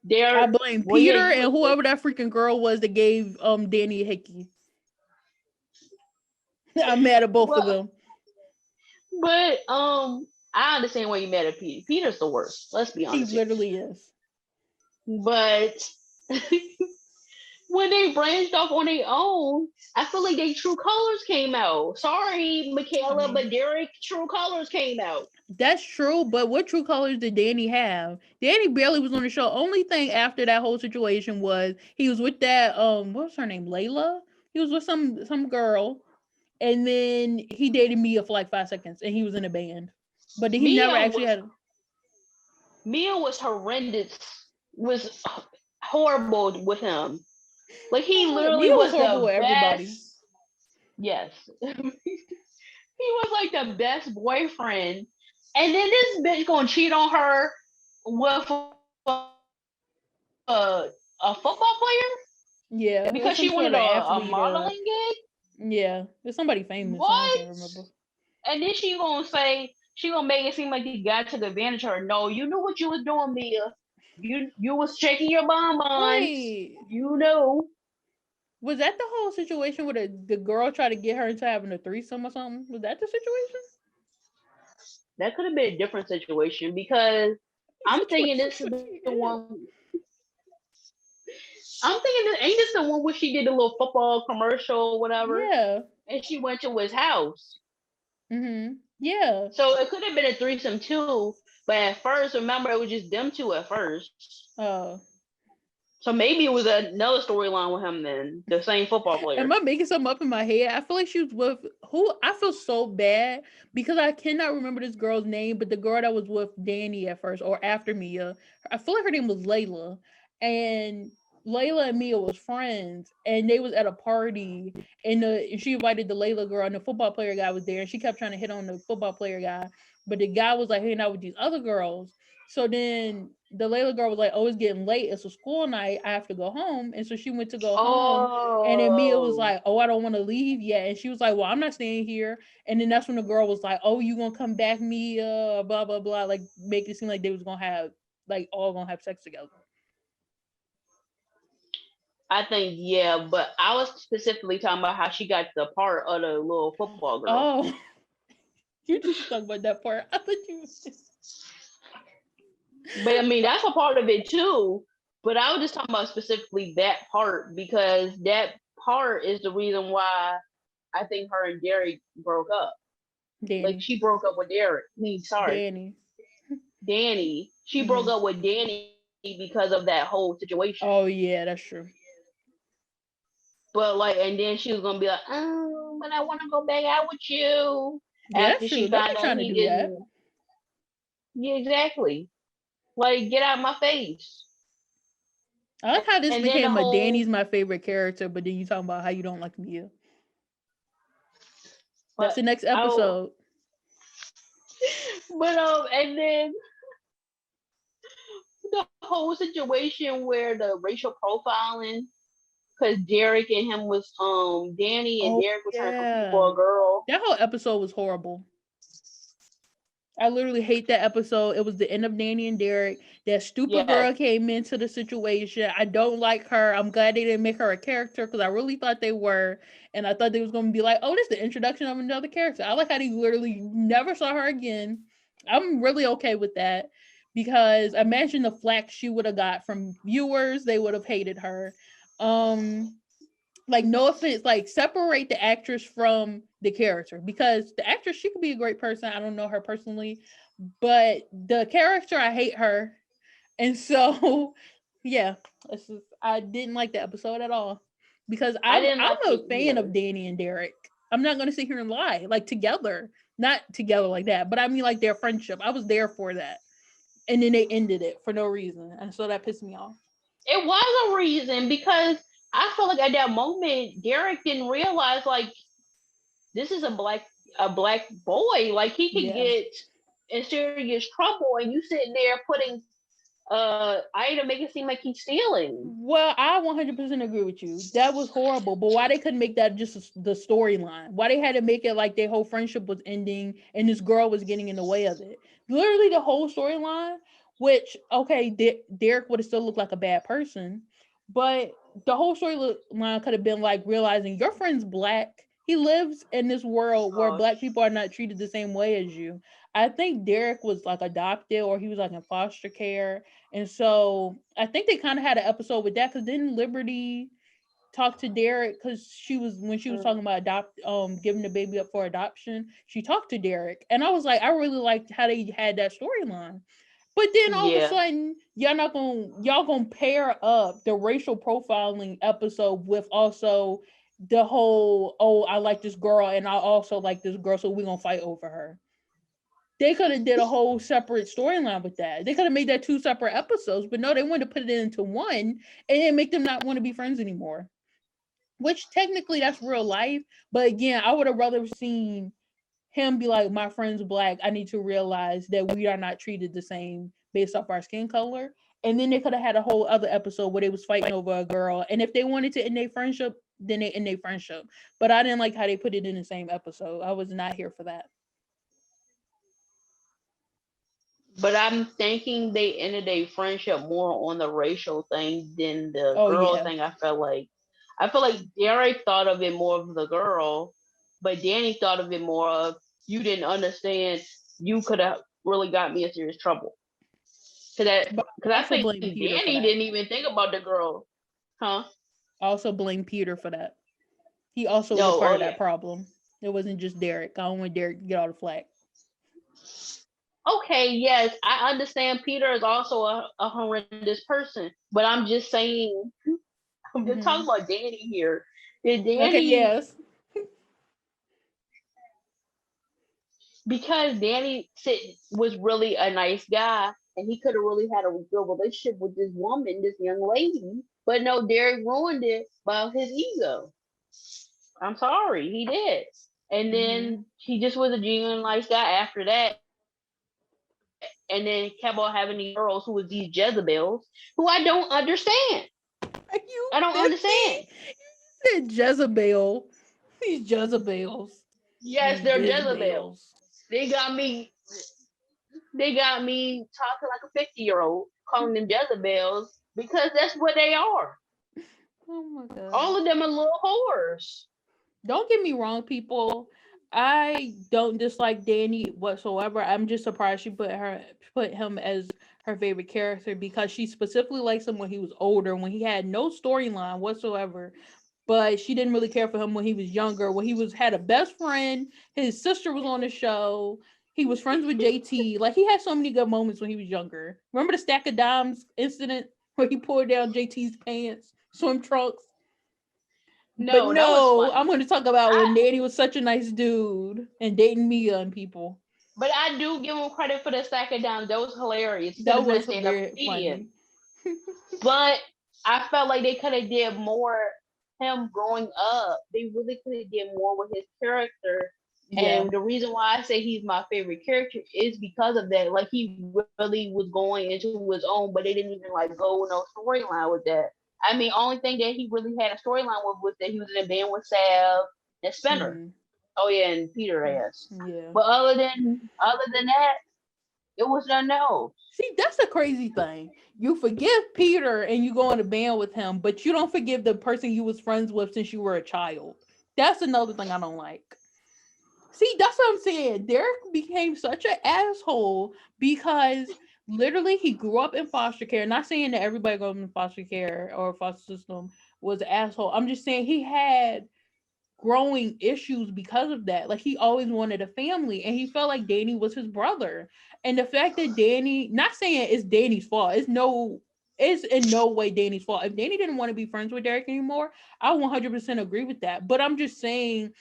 they're blame well, yeah, Peter you and was whoever that freaking girl was that gave Danny a hickey. I'm mad at both of well, them. but I understand why you mad at Peter. Peter's the worst. Let's be He honest here. literally is. But when they branched off on their own, I feel like their true colors came out. Sorry, I Makaila, mean, but Derek true colors came out. that's true, but what true colors did Danny have? Danny barely was on the show. Only thing after that whole situation was he was with that what was her name? Layla? He was with some girl, and then he dated Mia for like 5 seconds and he was in a band. But he never Mia actually was had Mia was horrendous. Was horrible with him. Like he literally Mia was was horrible the with everybody. best. Yes, he was like the best boyfriend. And then this bitch gonna cheat on her with a football player Yeah, because it's she some wanted sort a, of a athlete. modeling gig. Yeah, it's somebody famous. I What? can't remember. And then she gonna make it seem like the guy took advantage of her. No, you knew what you was doing, Mia. You was checking your bonbons. Wait, You know. was that the whole situation where the girl tried to get her into having a threesome or something? Was that the situation? That could have been a different situation because I'm thinking Situation this is what the she one. is. I'm thinking this ain't this the one where she did the little football commercial, whatever, Yeah. and she went to his house. Yeah. So it could have been a threesome too, but at first, remember, it was just them two at first. Oh. So maybe it was another storyline with him then, the same football Am player. I making something up in my head? I feel like she was with who? I feel so bad because I cannot remember this girl's name, but the girl that was with Danny at first or after Mia, I feel like her name was Layla, and Layla and Mia was friends, and they was at a party, and she invited the Layla girl, and the football player guy was there, and she kept trying to hit on the football player guy, but the guy was like hanging out with these other girls. So then the Layla girl was like, "Oh, it's getting late. It's a school night. I have to go home." And so she went to go home, and then Mia was Oh, like, "Oh, I don't want to leave yet." And she was like, "Well, I'm not staying here." And then that's when the girl was like, "Oh, you gonna come back, Mia?" Blah blah blah. Like make it seem like they was gonna have like all gonna have sex together. I think yeah, but I was specifically talking about how she got the part of the little football girl. Oh, you just talking about that part. I thought you. But I mean, that's a part of it too. But I was just talking about specifically that part because that part is the reason why I think her and Derek broke up. Like Danny, she broke up with Derek. Sorry, Danny. Danny. She broke Hmm. up with Danny because of that whole situation. Oh yeah, that's true. But like, and then she was gonna be like, "Oh, but I want to go back out with you." Yeah, After that's true. she Don't found be out trying to he do that. didn't. Yeah, exactly. Like, get out my face. I like how And this then the became a whole, Danny's my favorite character, but then you talking about how you don't like Mia. That's but the next oh, episode. but and then the whole situation where the racial profiling, because Derek and him was Danny and Oh Derek was trying to compete yeah, for a girl. that whole episode was horrible. I literally hate that episode. It was the end of Danny and Derek. That stupid Yes, girl came into the situation. I don't like her. I'm glad they didn't make her a character because I really thought they were. And I thought they was going to be like, oh, this is the introduction of another character. I like how they literally never saw her again. I'm really okay with that because imagine the flack she would have got from viewers. They would have hated her. Um, like no offense, like separate the actress from the character because the actress she could be a great person. I don't know her personally, but the character I hate her, and so yeah, I didn't like the episode at all because I I'm didn't like I'm a it fan of either. Danny and Derek. I'm not gonna sit here and lie, like together, not together like that, but I mean like their friendship. I was there for that, and then they ended it for no reason, and so that pissed me off. It was a reason because I feel like at that moment Derek didn't realize like this is a black boy. Like he could Yeah. get in serious trouble, and you sitting there putting Ida make it seem like he's stealing. Well, I 100% agree with you. That was horrible. But why they couldn't make that just the storyline? Why they had to make it like their whole friendship was ending and this girl was getting in the way of it? Literally the whole storyline, which, okay, Derek would have still looked like a bad person, but the whole storyline could have been like realizing your friend's black. He lives in this world where Oh, black people are not treated the same way as you. I think Derek was like adopted or he was like in foster care, and so I think they kind of had an episode with that because didn't Liberty talk to Derek because she was when she was talking mm, about giving the baby up for adoption, she talked to Derek, and I was like, I really liked how they had that storyline. But then all of a yeah. sudden, y'all gonna pair up the racial profiling episode with also the whole, oh, I like this girl and I also like this girl, so we're gonna fight over her. They could have did a whole separate storyline with that. They could have made that two separate episodes, but no, they wanted to put it into one and then make them not want to be friends anymore. Which technically that's real life, but again, I would have rather seen him be like, "My friend's black. I need to realize that we are not treated the same based off our skin color." And then they could have had a whole other episode where they was fighting over a girl. And if they wanted to end their friendship, then they end their friendship. But I didn't like how they put it in the same episode. I was not here for that. But I'm thinking they ended a friendship more on the racial thing than the Oh girl yeah. thing. I feel like Derek thought of it more of the girl, but Danny thought of it more of you didn't understand. You could have really got me in serious trouble. Cause that, But cause I I also think blame Peter Danny for that. didn't even think about the girl, huh? I also blame Peter for that. He also was a No, part oh of yeah. that problem. It wasn't just Derek. I don't want Derek to get all the flack. Okay, yes, I understand Peter is also a horrendous person, but I'm just saying, I'm just talking Hmm. about Danny here. Did Okay, Danny, yes. because Danny was really a nice guy, and he could have really had a good relationship with this woman, this young lady, but no, Derek ruined it by his ego. I'm sorry, he did. And Hmm. then he just was a genuine nice guy after that, and then kept on having these girls who was these Jezebels, who I don't understand. I don't You understand. see, you said Jezebel. These Jezebels. Yes, These they're Jezebels. Jezebels. They got me. They got me talking like a 50-year-old, calling them Jezebels because that's what they are. Oh my god. All of them are little whores. Don't get me wrong, people. I don't dislike Danny whatsoever. I'm just surprised she put him as her favorite character because she specifically likes him when he was older, when he had no storyline whatsoever. But she didn't really care for him when he was younger. When he was had a best friend, his sister was on the show. He was friends with JT. Like he had so many good moments when he was younger. Remember the stack of dimes incident where he pulled down JT's pants, swim trunks? But No, that was no, I'm funny. going to talk about I when Danny was such a nice dude and dating Mia and people. but I do give him credit for the stack of dimes. That was hilarious. He could That have been a was stand-up very comedian. funny. But I felt like they could have did more him growing up. They really could have did more with his character. Yeah. And the reason why I say he's my favorite character is because of that. Like he really was going into his own, but they didn't even like go no storyline with that. I mean, only thing that he really had a storyline with was that he was in a band with Sav and Spinner. Mm, Oh yeah, and Peter ass. yeah. But other than that, it was nothing else. See, that's a crazy thing. You forgive Peter and you go on a band with him, but you don't forgive the person you was friends with since you were a child. That's another thing I don't like. See, that's what I'm saying. Derek became such an asshole because literally he grew up in foster care. Not saying that everybody goes in foster care or foster system was an asshole. I'm just saying he had growing issues because of that. Like he always wanted a family and he felt like Danny was his brother. And the fact that Danny, not saying it's Danny's fault, it's in no way Danny's fault. If Danny didn't want to be friends with Derek anymore, I 100% agree with that. But I'm just saying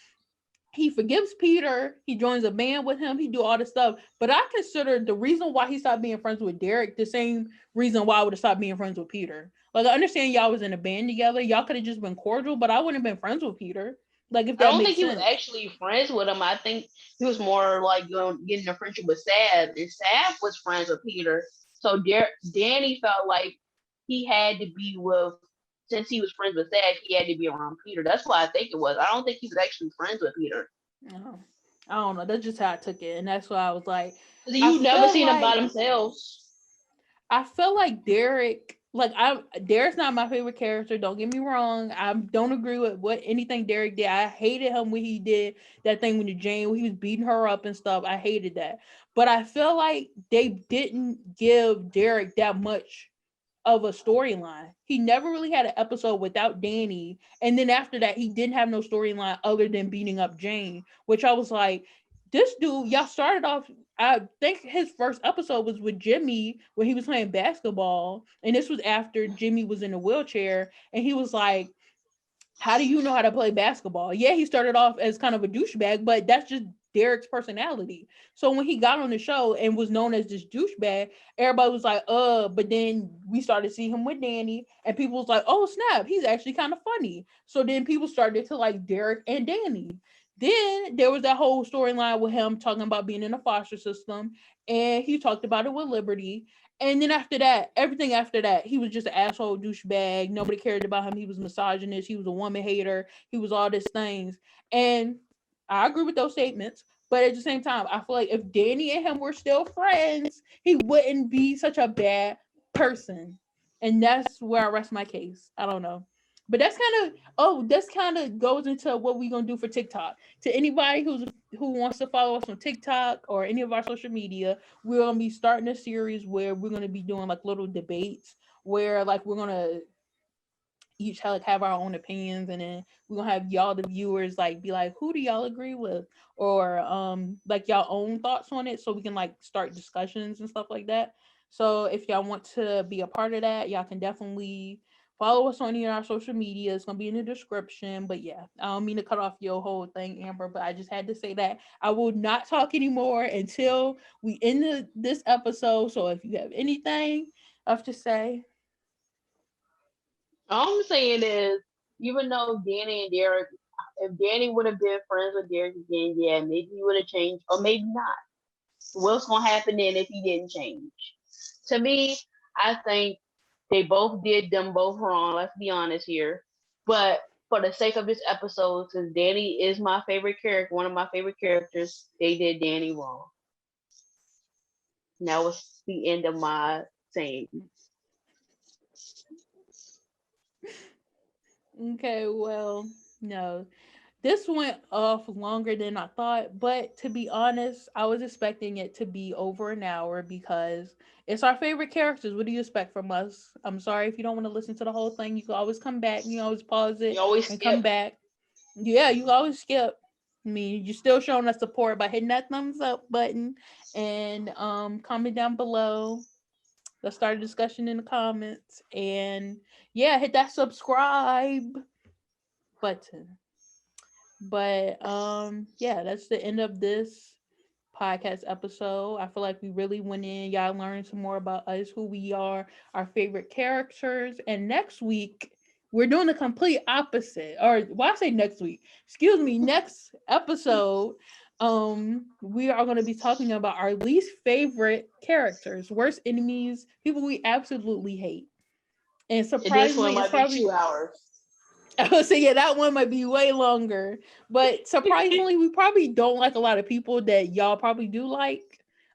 he forgives Peter. He joins a band with him. He do all this stuff. But I consider the reason why he stopped being friends with Derek the same reason why I would have stopped being friends with Peter. Like I understand y'all was in a band together. Y'all could have just been cordial, but I wouldn't have been friends with Peter. Like if I that don't think makes he was sense. actually friends with him. I think he was more like getting a friendship with Sav, and Sav was friends with Peter. So Danny felt like he had to be with, since he was friends with Sav, he had to be around Peter. That's what I think it was. I don't think he was actually friends with Peter. Oh, I don't know. That's just how I took it, and that's why I was like, Cause I you never feel seen them by like themselves. I feel like Derek, like I Derek's not my favorite character. Don't get me wrong. I don't agree with what anything Derek did. I hated him when he did that thing with the Jane when he was beating her up and stuff. I hated that. But I feel like they didn't give Derek that much of a storyline. He never really had an episode without Danny. And then after that, he didn't have no storyline other than beating up Jane, which I was like, this dude, y'all started off. I think his first episode was with Jimmy when he was playing basketball. And this was after Jimmy was in a wheelchair. And he was like, how do you know how to play basketball? Yeah, he started off as kind of a douchebag, but that's just Derek's personality. So when he got on the show and was known as this douchebag, everybody was like, but then we started seeing him with Danny, and people was like, oh snap, he's actually kind of funny. So then people started to like Derek and Danny. Then there was that whole storyline with him talking about being in a foster system, and he talked about it with Liberty. And then after that, everything after that, he was just an asshole douchebag. Nobody cared about him. He was misogynist. He was a woman hater. He was all these things. And I agree with those statements. But at the same time, I feel like if Danny and him were still friends, he wouldn't be such a bad person. And that's where I rest my case. I don't know. But that's kind of goes into what we're gonna do for TikTok. To anybody who wants to follow us on TikTok or any of our social media, we're gonna be starting a series where we're gonna be doing like little debates where like we're gonna each have our own opinions, and then we're gonna have y'all, the viewers, like be like, who do y'all agree with, or like y'all own thoughts on it, so we can like start discussions and stuff like that. So if y'all want to be a part of that, y'all can definitely follow us on any of our social media. It's gonna be in the description. But yeah, I don't mean to cut off your whole thing, Amber, but I just had to say that I will not talk anymore until we end this episode. So if you have anything else to say, All I'm saying is, even though Danny and Derek, if Danny would have been friends with Derek again, yeah, maybe he would have changed, or maybe not. What's gonna happen then if he didn't change? To me, I think they both did them both wrong. Let's be honest here. But for the sake of this episode, since Danny is my favorite character, one of my favorite characters, they did Danny wrong. And that was the end of my saying. okay, well, no. This went off longer than I thought, but to be honest, I was expecting it to be over an hour because it's our favorite characters. What do you expect from us? I'm sorry if you don't want to listen to the whole thing. You can always come back. You can always pause You it always and skip. come back. Yeah, you can always skip. I mean, you're still showing us support by hitting that thumbs up button and comment down below. Let's start a discussion in the comments. And yeah, hit that subscribe button. But yeah, that's the end of this podcast episode. I feel like we really went in. Y'all learned some more about us, who we are, our favorite characters. And next week, we're doing the complete opposite. Or why I say next week? Excuse me, next episode. We are going to be talking about our least favorite characters, worst enemies, people we absolutely hate. And And this one surprisingly, it's might be probably 2 hours. I would say, yeah, that one might be way longer. But surprisingly, we probably don't like a lot of people that y'all probably do like.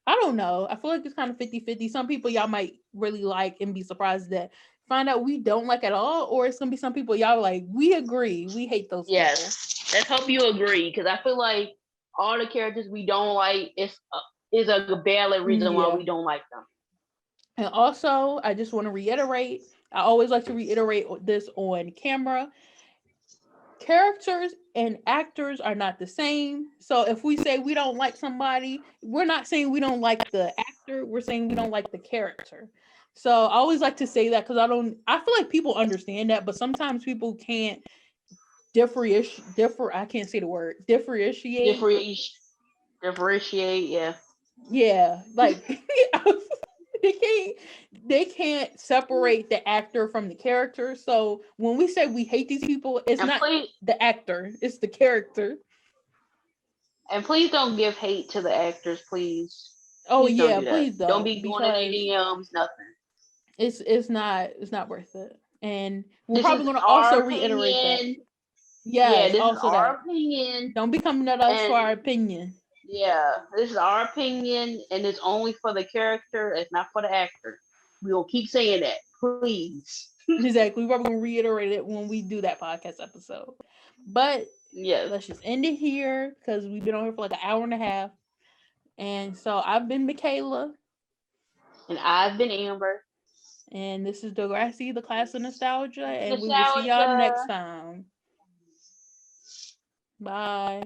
I don't know. I feel like it's kind of 50-50. Some people y'all might really like and be surprised that find out we don't like at all. Or it's going to be some people y'all like, we agree. We hate those people. Yes. Let's hope you agree, because I feel like all the characters we don't like is a valid reason why we Yeah. don't like them. And also, I just want to reiterate, I always like to reiterate this on camera. Characters and actors are not the same. So if we say we don't like somebody, we're not saying we don't like the actor, we're saying we don't like the character. So I always like to say that because I feel like people understand that, but sometimes people can't differ I can't say the word differentiate. Differentiate, differentiate, yeah. Yeah, like they can't they can't separate the actor from the character. So when we say we hate these people, it's And not please, the actor, it's the character. don't give hate to the actors, please. Oh Please don't yeah, do that. please Don't don't, be going in their because DMs, nothing. it's not worth it. And we're This probably is going to also our reiterate that. opinion. Yeah, Yes, this is also our that. opinion, Don't be coming at us and for our opinion. yeah, this is our opinion, and it's only for the character. It's not for the actor. We will keep saying that, please. Exactly. We're probably going to reiterate it when we do that podcast episode. But Yes, let's just end it here because we've been on here for like an hour and a half. And so I've been Makaila, and I've been Amber. and this is Degrassi, the class of nostalgia, and we will see y'all Nostalgia. next time. Bye.